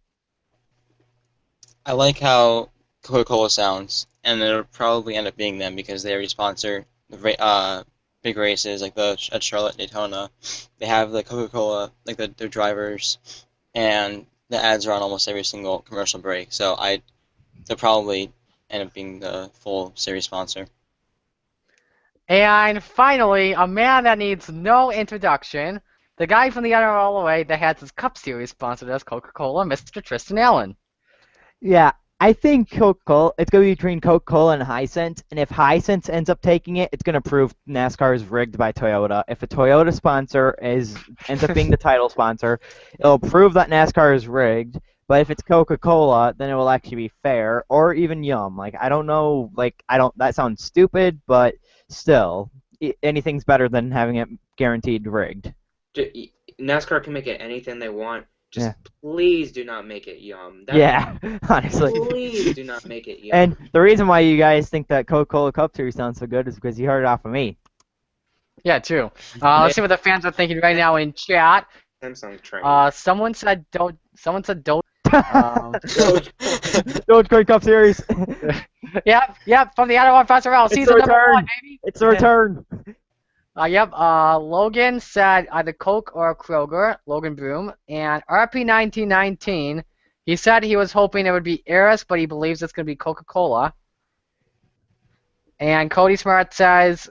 I like how Coca-Cola sounds, and it'll probably end up being them because they already sponsor the big races like at Charlotte, Daytona. They have the Coca-Cola, like their drivers, and the ads are on almost every single commercial break. So they'll probably end up being the full series sponsor. And finally, a man that needs no introduction, the guy from the other all the way that has his Cup Series sponsored as Coca-Cola, Mr. Tristen Allen. Yeah, I think Coca-Cola, it's going to be between Coca-Cola and Hisense, and if Hisense ends up taking it, it's going to prove NASCAR is rigged by Toyota. If a Toyota sponsor ends up being the title sponsor, it'll prove that NASCAR is rigged, but if it's Coca-Cola, then it will actually be fair, or even Yum. Like, I don't know, that sounds stupid, but still, anything's better than having it guaranteed rigged. NASCAR can make it anything they want. Just please do not make it Yum. Honestly. Please do not make it Yum. And the reason why you guys think that Coca-Cola Cup Series sounds so good is because you heard it off of me. Yeah, too. Let's see what the fans are thinking right now in chat. Samsung train. Someone said don't. Dogecoin Cup Series. Yep, from the Ottawa Professor season number 1, baby. It's the return. Logan said either Coke or Kroger, Logan Broom, and RP1919, he said he was hoping it would be Eris, but he believes it's going to be Coca-Cola. And Cody Smart says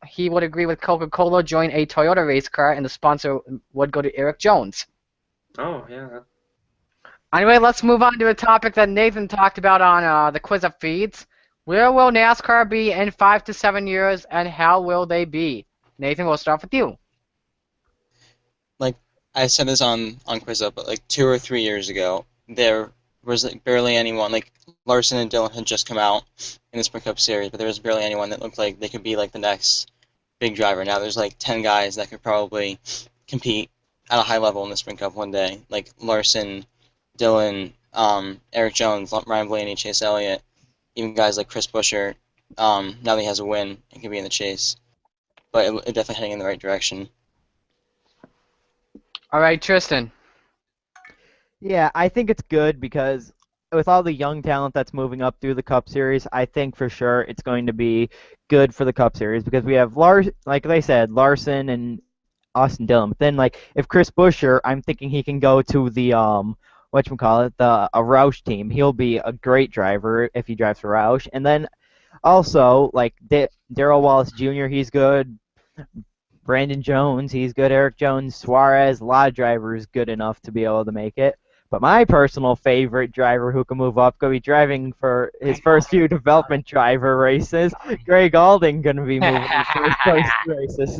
he would agree with Coca-Cola join a Toyota race car, and the sponsor would go to Eric Jones. Oh, yeah. Anyway, let's move on to a topic that Nathan talked about on the Quiz Up feeds. Where will NASCAR be in 5 to 7 years, and how will they be? Nathan, we'll start with you. Like I said this on Quiz Up, but like 2 or 3 years ago, there was like barely anyone. Like Larson and Dillon had just come out in the Sprint Cup Series, but there was barely anyone that looked like they could be like the next big driver. Now there's like 10 guys that could probably compete at a high level in the Sprint Cup one day. Like Larson, Dillon, Eric Jones, Ryan Blaney, Chase Elliott, even guys like Chris Buescher, Now that he has a win, it could be in the chase. But it definitely heading in the right direction. All right, Tristan. Yeah, I think it's good because with all the young talent that's moving up through the Cup Series, I think for sure it's going to be good for the Cup Series because we have like they said, Larson and Austin Dillon. But then if Chris Buescher, I'm thinking he can go to the whatchamacallit, the a Roush team. He'll be a great driver if he drives for Roush. And then also Darrell Wallace Jr., he's good. Brandon Jones, he's good. Eric Jones, Suarez, a lot of drivers good enough to be able to make it. But my personal favorite driver who can move up, going to be driving for his first few development driver races, Greg Alding, going to be moving his first place races.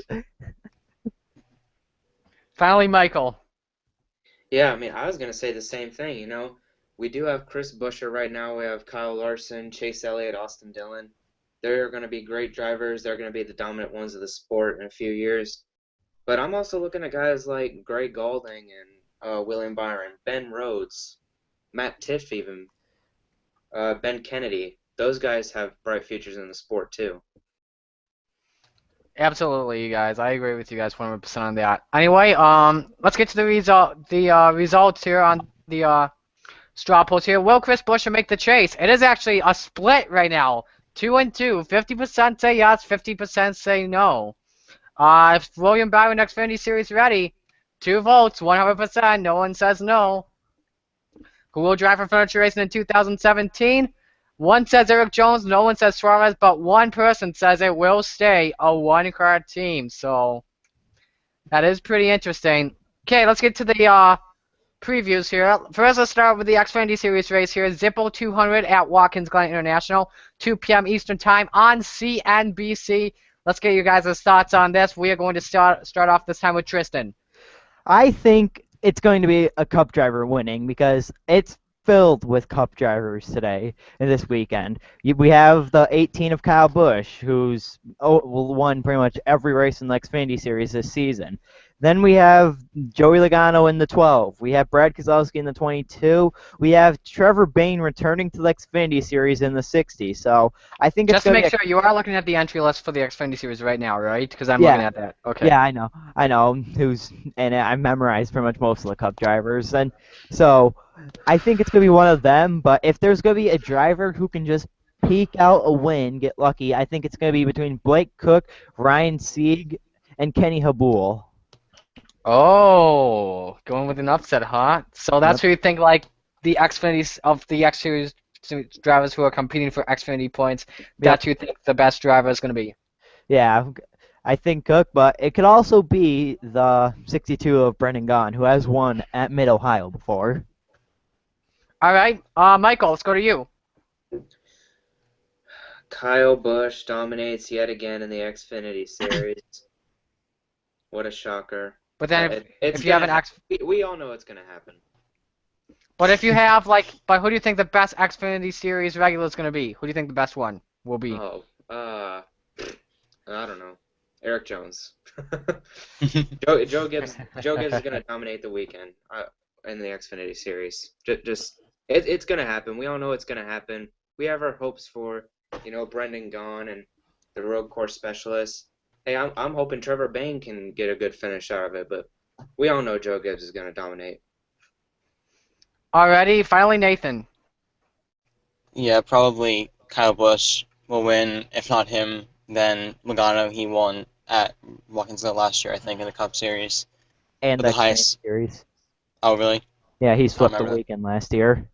Finally, Michael. Yeah, I mean, I was going to say the same thing. We do have Chris Buescher right now. We have Kyle Larson, Chase Elliott, Austin Dillon. They're going to be great drivers. They're going to be the dominant ones of the sport in a few years. But I'm also looking at guys like Greg Galding and William Byron, Ben Rhodes, Matt Tiff even, Ben Kennedy. Those guys have bright futures in the sport too. Absolutely, you guys. I agree with you guys 100% on that. Anyway, let's get to the results here on the straw polls here. Will Chris Buescher make the chase? It is actually a split right now. 2 and 2. 50% say yes, 50% say no. If William Byron Xfinity Series ready, 2 votes, 100%. No one says no. Who will drive for furniture racing in 2017? One says Eric Jones, no one says Suarez, but one person says it will stay a one-car team. So that is pretty interesting. Okay, let's get to the previews here. First, let's start with the Xfinity Series race here. Zippo 200 at Watkins Glen International, 2 p.m. Eastern Time on CNBC. Let's get you guys' thoughts on this. We are going to start off this time with Tristan. I think it's going to be a Cup driver winning because it's filled with Cup drivers today and this weekend. We have the 18 of Kyle Busch, who's won pretty much every race in the Xfinity Series this season. Then we have Joey Logano in the 12. We have Brad Keselowski in the 22. We have Trevor Bayne returning to the Xfinity Series in the 60. So I think it's just to make sure, you are looking at the entry list for the Xfinity Series right now, right? Because I'm looking at that. Okay. Yeah, I know. And I memorized pretty much most of the Cup drivers, and so I think it's gonna be one of them. But if there's gonna be a driver who can just peek out a win, get lucky, I think it's gonna be between Blake Cook, Ryan Sieg, and Kenny Habul. Oh, going with an upset, huh? So that's who you think, like, the X Series drivers who are competing for Xfinity points, that's who you think the best driver is going to be. Yeah, I think Cook, but it could also be the 62 of Brendan Gaughan, who has won at Mid-Ohio before. All right, Michael, let's go to you. Kyle Busch dominates yet again in the Xfinity Series. What a shocker. But then if you have an we all know it's going to happen. But if you have, but who do you think the best Xfinity Series regular is going to be? Who do you think the best one will be? Oh, I don't know. Eric Jones. Joe Gibbs is going to dominate the weekend in the Xfinity Series. It's going to happen. We all know it's going to happen. We have our hopes for, Brendan Gaughan and the road course specialists. Hey, I'm hoping Trevor Bayne can get a good finish out of it, but we all know Joe Gibbs is going to dominate. Alrighty, finally Nathan. Yeah, probably Kyle Busch will win. If not him, then Logano. He won at Watkins Glen last year, I think, in the Cup Series. And the highest series. Oh, really? Yeah, he swept the weekend last year.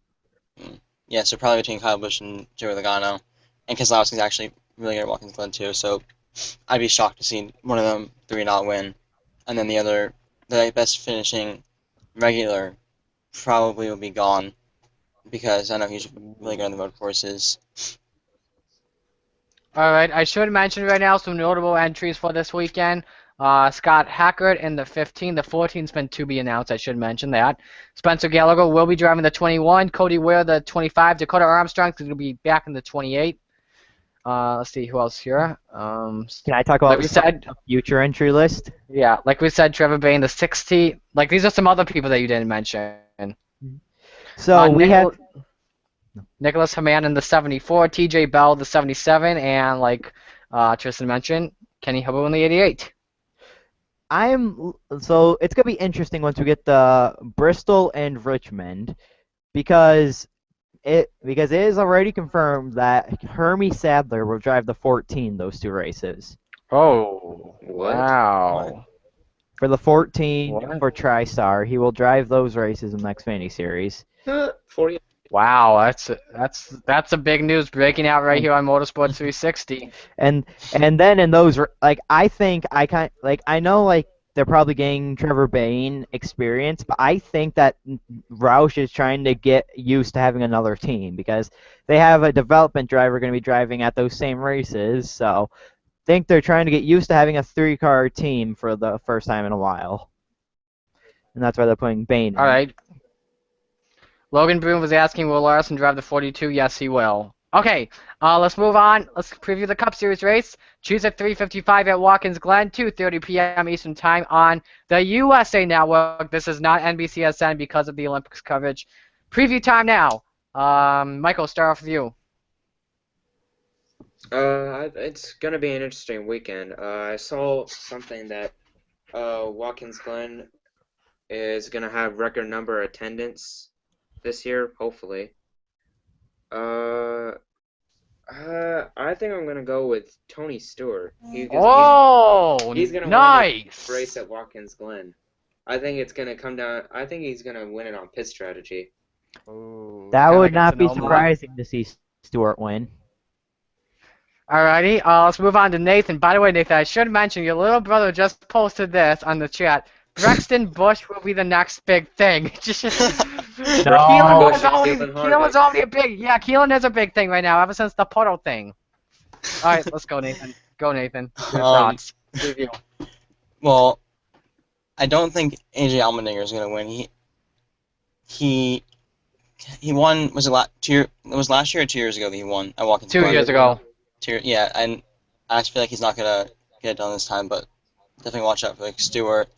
Yeah, so probably between Kyle Busch and Joey Logano. And Keselowski's actually really good at Watkins Glen, too, so I'd be shocked to see one of them three not win. And then the best finishing regular probably will be Gaughan, because I know he's really good on the road courses. Alright, I should mention right now some notable entries for this weekend. Scott Hackert in the 15. The 14's been to be announced, I should mention that. Spencer Gallagher will be driving the 21. Cody Ware the 25. Dakota Armstrong is going to be back in the 28. Let's see who else here. Can I talk about a future entry list? Yeah, like we said, Trevor Bayne the 60. Like, these are some other people that you didn't mention. So we have. Nicholas Hamann in the 74, TJ Bell the 77, and like Tristan mentioned, Kenny Hubble in the 88. So it's gonna be interesting once we get the Bristol and Richmond because it is already confirmed that Hermie Sadler will drive the 14 those two races. Oh, What? wow. For the 14 What? for TriStar, he will drive those races in the Xfinity Series. 40. Wow, that's a big news breaking out right here on Motorsports 360. And then in those I know they're probably getting Trevor Bayne experience, but I think that Roush is trying to get used to having another team because they have a development driver going to be driving at those same races. So I think they're trying to get used to having a 3-car team for the first time in a while. And that's why they're putting Bayne in. All right. Logan Broom was asking, will Larson drive the 42? Yes, he will. Okay, let's move on. Let's preview the Cup Series race. Choose at 3:55 at Watkins Glen, 2:30 p.m. Eastern Time on the USA Network. This is not NBCSN because of the Olympics coverage. Preview time now. Michael, start off with you. It's gonna be an interesting weekend. I saw something that Watkins Glen is gonna have record number attendance this year, hopefully. I think I'm gonna go with Tony Stewart. He's gonna nice. win the race at Watkins Glen. I think it's gonna come down. I think he's gonna win it on pit strategy. Ooh, That kinda would like not be Sonoma. surprising to see Stewart win. Alrighty, let's move on to Nathan. By the way, Nathan, I should mention your little brother just posted this on the chat. Brexton Bush will be the next big thing. Keelan was already a big. Yeah, Keelan is a big thing right now, ever since the puddle thing. All right, let's go, Nathan. Go, Nathan. Your thoughts. Review. Well, I don't think AJ Allmendinger is going to win. He won. Was it last year or 2 years ago that he won at Watkins Glen? 2 years ago. Yeah, and I just feel like he's not gonna get it done this time. But definitely watch out for like Stewart,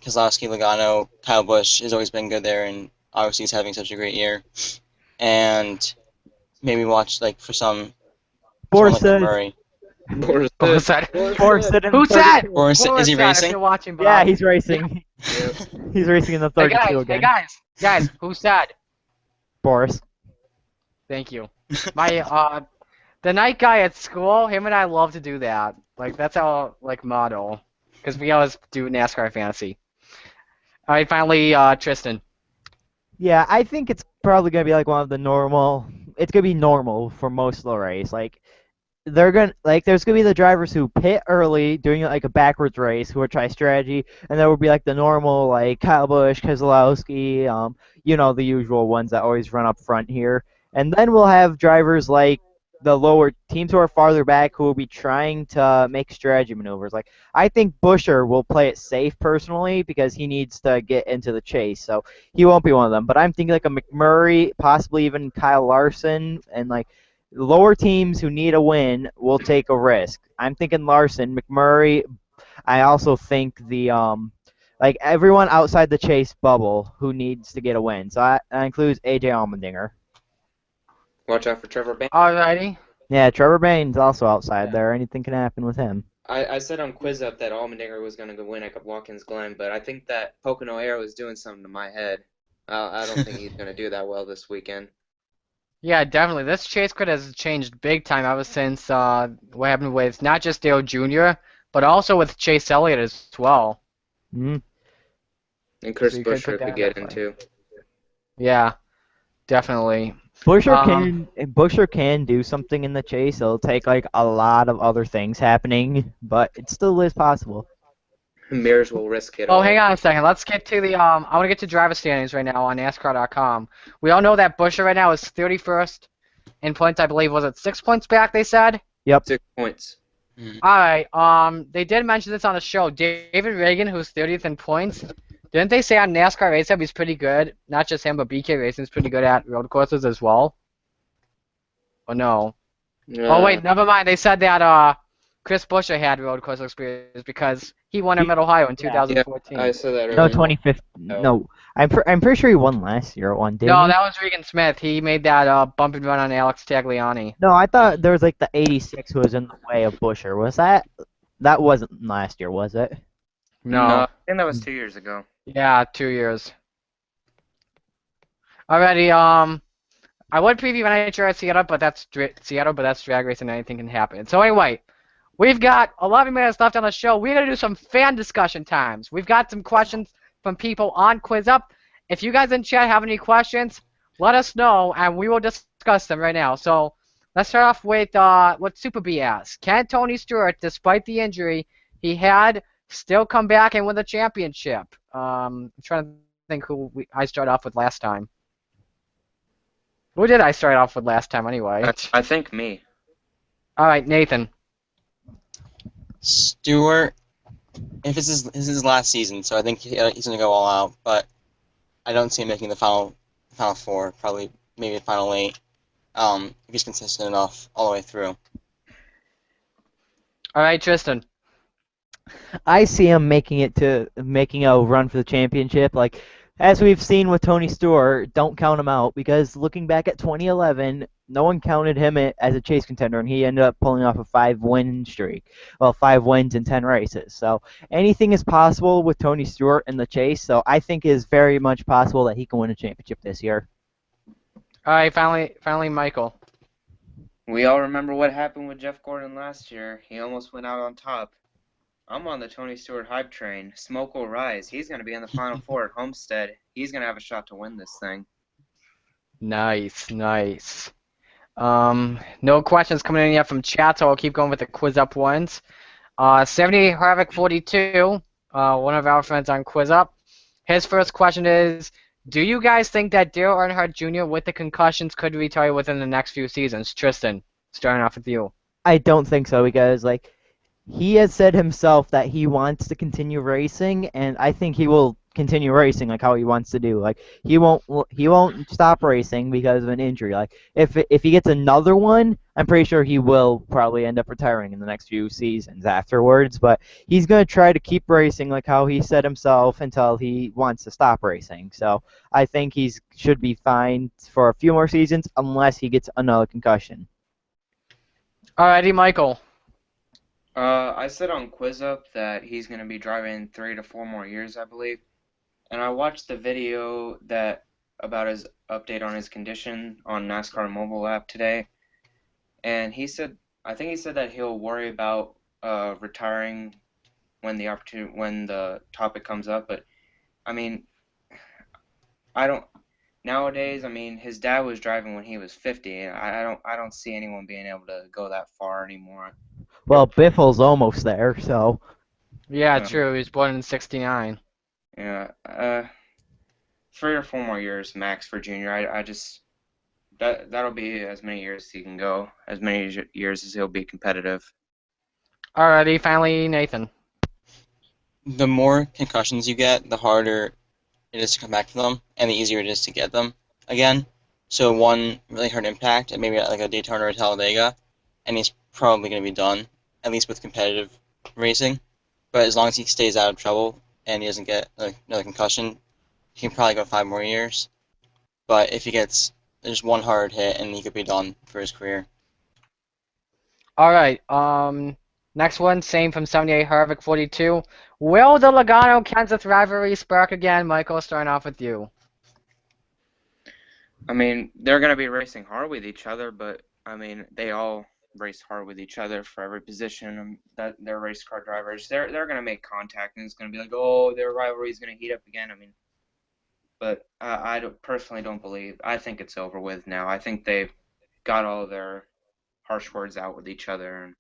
Keselowski, Logano, Kyle Busch has always been good there, and obviously he's having such a great year. And maybe watch like for someone like Murray. Who said? Who said? Is he racing? If you're watching, Bob. Yeah, he's racing. He's racing in the 32 again. Hey guys, who said? Boris. Thank you. My the night guy at school, him and I love to do that. Like that's our motto, because we always do NASCAR fantasy. All right, finally, Tristan. Yeah, I think it's probably gonna be like one of the normal. It's gonna be normal for most of the race. There's gonna be the drivers who pit early, doing like a backwards race, who will try strategy, and there will be like the normal like Kyle Busch, Keselowski, the usual ones that always run up front here. And then we'll have drivers like the lower teams who are farther back who will be trying to make strategy maneuvers. Like I think Buescher will play it safe personally because he needs to get into the chase, so he won't be one of them. But I'm thinking like a McMurray, possibly even Kyle Larson, and like lower teams who need a win will take a risk. I'm thinking Larson, McMurray. I also think the everyone outside the chase bubble who needs to get a win. So that includes AJ Allmendinger. Watch out for Trevor Bayne. Alrighty. Yeah, Trevor Bayne's also outside there. Anything can happen with him. I said on Quiz Up that Allmendinger was going to win at Watkins Glen, but I think that Pocono Air was doing something to my head. I don't think he's going to do that well this weekend. Yeah, definitely. This chase grid has changed big time ever since what happened with not just Dale Jr., but also with Chase Elliott as well. Mm-hmm. And Chris So Buescher could get into. Yeah, definitely. Buescher can do something in the chase. It'll take like a lot of other things happening, but it still is possible. Mears will risk it. Oh, hang on a second. Let's get to the I want to get to driver standings right now on NASCAR.com. We all know that Buescher right now is 31st in points. I believe was it 6 points back? They said. Yep. 6 points. All right. They did mention this on the show. David Reagan, who's 30th in points. Didn't they say on NASCAR Race Hub he's pretty good? Not just him, but BK Racing's pretty good at road courses as well. Oh no. Oh wait, never mind. They said that Chris Buescher had road course experience because he won at Mid-Ohio in Yeah. 2014. I said that No, earlier. 2015. No, I'm pretty sure he won last year at one, didn't No, he? that was Regan Smith. He made that bump and run on Alex Tagliani. No, I thought there was like the 86 who was in the way of Busher. Was that? That wasn't last year, was it? No, No. I think that was 2 years ago. Yeah, 2 years. Alrighty, I would preview NHRA Seattle, but that's drag racing and anything can happen. So anyway, we've got 11 minutes left on the show. We're going to do some fan discussion times. We've got some questions from people on Quiz Up. If you guys in chat have any questions, let us know, and we will discuss them right now. So let's start off with what Super B asked. Can Tony Stewart, despite the injury he had, still come back and win the championship? I'm trying to think who I started off with last time. Who did I start off with last time anyway? I think me. All right, Nathan. Stewart, if this is his last season, so I think he's going to go all out, but I don't see him making the final four, probably maybe the final eight, if he's consistent enough all the way through. All right, Tristen. I see him making a run for the championship. Like, as we've seen with Tony Stewart, don't count him out because looking back at 2011, no one counted him as a chase contender, and he ended up pulling off a 5-win streak. Well, 5 wins in 10 races. So anything is possible with Tony Stewart in the chase. So I think it is very much possible that he can win a championship this year. All right, finally, Michael. We all remember what happened with Jeff Gordon last year. He almost went out on top. I'm on the Tony Stewart hype train. Smoke will rise. He's going to be in the Final Four at Homestead. He's going to have a shot to win this thing. Nice. No questions coming in yet from chat, so I'll keep going with the Quiz Up ones. 78 Harvick 42, one of our friends on Quiz Up. His first question is, do you guys think that Dale Earnhardt Jr. with the concussions could retire within the next few seasons? Tristan, starting off with you. I don't think so because, like, he has said himself that he wants to continue racing, and I think he will continue racing like how he wants to do. Like, he won't stop racing because of an injury. Like, if he gets another one, I'm pretty sure he will probably end up retiring in the next few seasons afterwards. But he's gonna try to keep racing like how he said himself until he wants to stop racing. So I think he should be fine for a few more seasons unless he gets another concussion. Alrighty, Michael. I said on Quiz Up that he's going to be driving 3 to 4 more years, I believe. And I watched the video about his update on his condition on NASCAR mobile app today. And I think he said that he'll worry about retiring when the topic comes up. But I mean, nowadays, I mean, his dad was driving when he was 50, and I don't see anyone being able to go that far anymore. Well, Biffle's almost there, so. Yeah, true. He was born in '69. Yeah, 3 or 4 more years max for Junior. I just that'll be as many years as he can go, as many years as he'll be competitive. Alrighty, finally, Nathan. The more concussions you get, the harder it is to come back from them, and the easier it is to get them again. So one really hard impact, and maybe like a Daytona or a Talladega, and he's probably going to be done, at least with competitive racing. But as long as he stays out of trouble and he doesn't get another concussion, he can probably go 5 more years. But if he gets just one hard hit, and he could be done for his career. Alright, next one, same from 78 Harvick 42. Will the Logano-Kenseth rivalry spark again? Michael, starting off with you. I mean, they're going to be racing hard with each other, but, I mean, they all race hard with each other for every position. That they're race car drivers. They're going to make contact, and it's going to be like, oh, their rivalry is going to heat up again. I mean, but I personally don't believe. I think it's over with now. I think they've got all their harsh words out with each other, and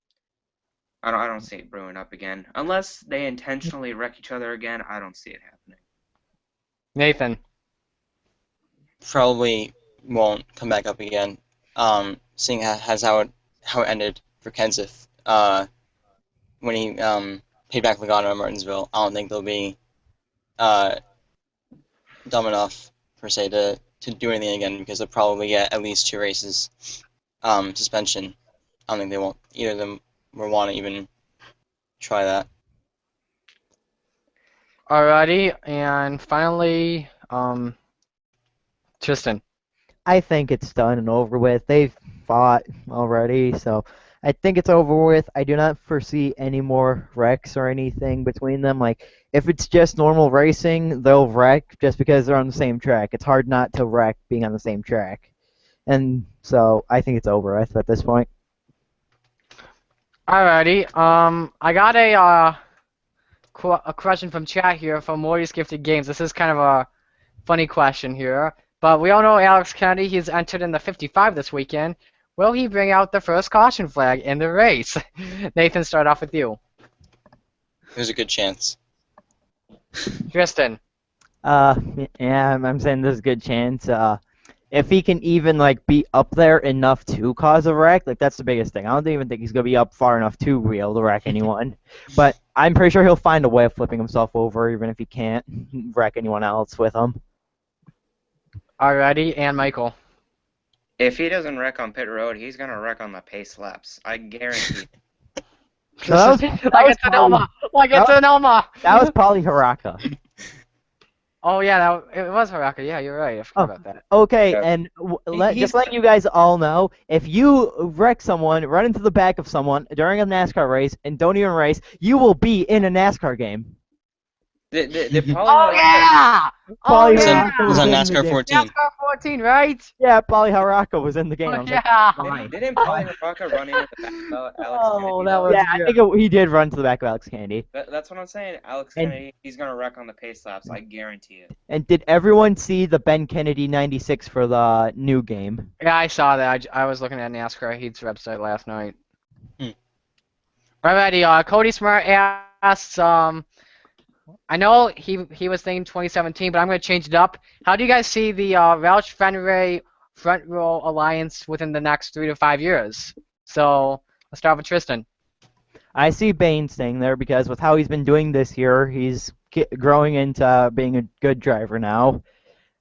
I don't see it brewing up again. Unless they intentionally wreck each other again, I don't see it happening. Nathan. Probably won't come back up again. Seeing how it ended for Kenseth when he paid back Logano in Martinsville, I don't think they'll be dumb enough per se to do anything again, because they'll probably get at least 2 races suspension. I don't think they won't. Either of them will want to even try that. Alrighty, and finally, Tristan. I think it's done and over with. They've fought already, so I think it's over with. I do not foresee any more wrecks or anything between them. Like, if it's just normal racing, they'll wreck just because they're on the same track. It's hard not to wreck being on the same track. And so I think it's over with at this point. Alrighty, I got a question from chat here from Morty's Gifted Games. This is kind of a funny question here, but we all know Alex Kennedy. He's entered in the 55 this weekend. Will he bring out the first caution flag in the race? Nathan, start off with you. There's a good chance. Tristan. Yeah, I'm saying there's a good chance. If he can even like be up there enough to cause a wreck, like that's the biggest thing. I don't even think he's gonna be up far enough to be able to wreck anyone. But I'm pretty sure he'll find a way of flipping himself over, even if he can't wreck anyone else with him. Alrighty, and Michael. If he doesn't wreck on pit road, he's gonna wreck on the pace laps. I guarantee. So that was Like it's an Elma. Like it's an Elma. That was probably Haraka. Oh yeah, it was Haraka. Yeah, you're right. I forgot about that. Okay, Yeah. and He's- just letting you guys all know, if you wreck someone, run into the back of someone during a NASCAR race, and don't even race, you will be in a NASCAR game. The Oh yeah! Oh Pauly It's yeah! on, it was on NASCAR 14. NASCAR 14, right? Yeah, Pauly Haraka was in the game. I Oh was like, yeah! why? Didn't Pauly Haraka run into the back of Alex Oh, Kennedy? that though? was- Yeah, I think he did run to the back of Alex Kennedy. That's what I'm saying. Alex And- Kennedy, he's gonna wreck on the pace laps. I guarantee it. And did everyone see the Ben Kennedy 96 for the new game? Yeah, I saw that. I was looking at NASCAR Heat's website last night. Hmm. Alrighty, Cody Smart asks, I know he was thinking 2017, but I'm going to change it up. How do you guys see the Roush Fenway front row alliance within the next 3 to 5 years? So let's start with Tristan. I see Bane staying there because with how he's been doing this year, he's growing into being a good driver now.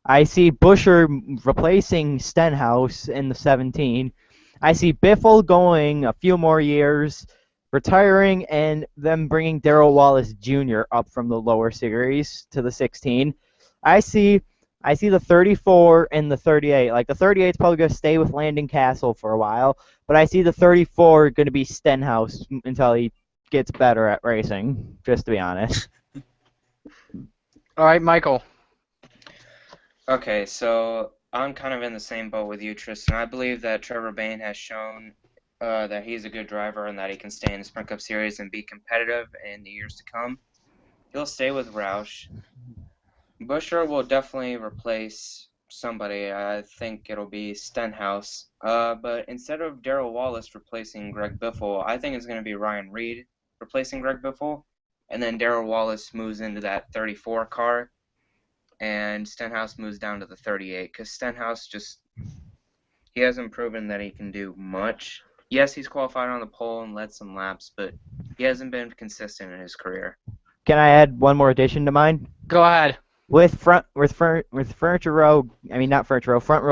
I see Buescher replacing Stenhouse in the 17. I see Biffle going a few more years, retiring, and them bringing Darrell Wallace Jr. up from the lower series to the 16. I see the 34 and the 38. Like the 38 is probably going to stay with Landon Castle for a while, but I see the 34 going to be Stenhouse until he gets better at racing, just to be honest. All right, Michael. Okay, so I'm kind of in the same boat with you, Tristan. I believe that Trevor Bayne has shown that he's a good driver and that he can stay in the Sprint Cup Series and be competitive in the years to come. He'll stay with Roush. Buescher will definitely replace somebody. I think it'll be Stenhouse. But instead of Darrell Wallace replacing Greg Biffle, I think it's going to be Ryan Reed replacing Greg Biffle. And then Darrell Wallace moves into that 34 car. And Stenhouse moves down to the 38. Because Stenhouse he hasn't proven that he can do much. Yes, he's qualified on the pole and led some laps, but he hasn't been consistent in his career. Can I add one more addition to mine? Go ahead. With front row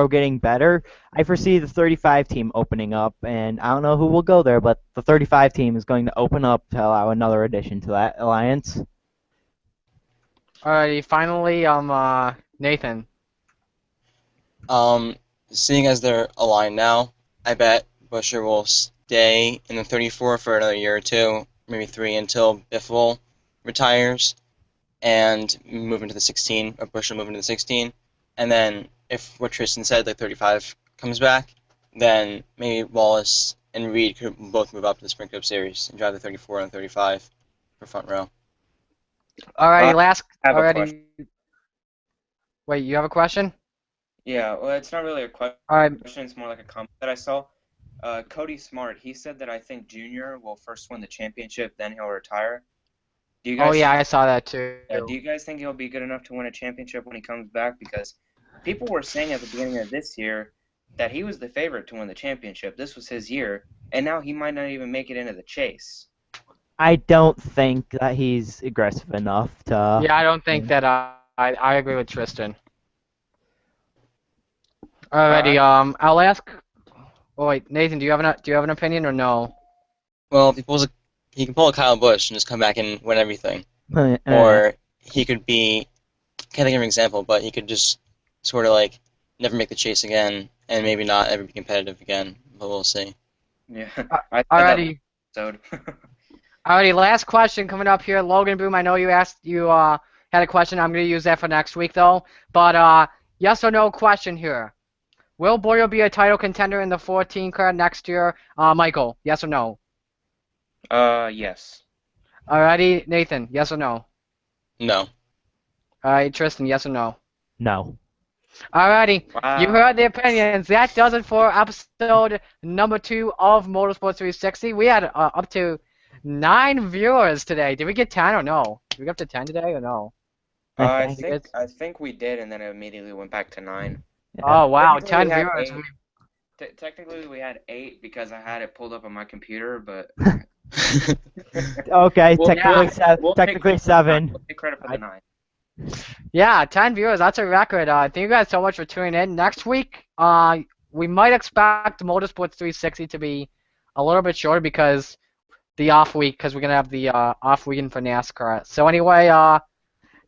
getting better, I foresee the 35 team opening up, and I don't know who will go there, but the 35 team is going to open up to allow another addition to that alliance. Alrighty, finally, Nathan. Seeing as they're aligned now, I bet Buescher will stay in the 34 for another year or two, maybe 3 until Biffle retires, and move into the 16, or Buescher move into the 16. And then if what Tristan said, like 35 comes back, then maybe Wallace and Reed could both move up to the Sprint Cup Series and drive the 34 and 35 for front row. Alrighty, last. I have a Alrighty. question. Wait, you have a question? Yeah, well, it's not really a question. Alright. It's more like a comment that I saw. Cody Smart, he said that I think Junior will first win the championship, then he'll retire. Do you guys? Oh yeah, I saw that too. Do you guys think he'll be good enough to win a championship when he comes back? Because people were saying at the beginning of this year that he was the favorite to win the championship. This was his year, and now he might not even make it into the chase. I don't think that he's aggressive enough to. Yeah, I don't think that I agree with Tristan. Alrighty, I'll ask. Oh wait, Nathan, do you have an opinion or no? Well, he can pull a Kyle Busch and just come back and win everything. Uh, Or he could be, can't think of an example, but he could just sort of like never make the chase again and maybe not ever be competitive again. But we'll see. Yeah. Uh, I said that Alrighty. episode. Alrighty, last question coming up here. Logan Boom, I know you had a question. I'm going to use that for next week, though. But yes or no question here. Will Boyle be a title contender in the 14 car next year? Michael, yes or no? Yes. Alrighty, Nathan, yes or no? No. Alright, Tristan, yes or no? no. Alrighty, Wow. you heard the opinions. That does it for episode number 2 of Motorsports 360. We had up to 9 viewers today. Did we get 10 or no? Did we get up to 10 today or no? I think think I think we did, and then it immediately went back to 9. Oh, wow, Technically 10 we had viewers. 8. Technically, we had 8 because I had it pulled up on my computer, but Okay, We'll- technically, yeah, technically 7. we'll take credit for the 9. Yeah, 10 viewers. That's a record. Thank you guys so much for tuning in. Next week, we might expect Motorsports 360 to be a little bit shorter because the off week, because we're gonna have the off weekend for NASCAR. So anyway,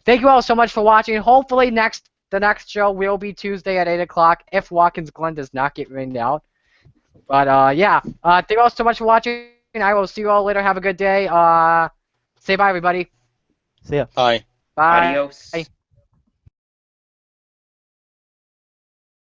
thank you all so much for watching. Hopefully the next show will be Tuesday at 8 o'clock if Watkins Glen does not get rained out. But yeah, thank you all so much for watching. I will see you all later. Have a good day. Say bye, everybody. See ya. Bye. Bye. Adios. Bye.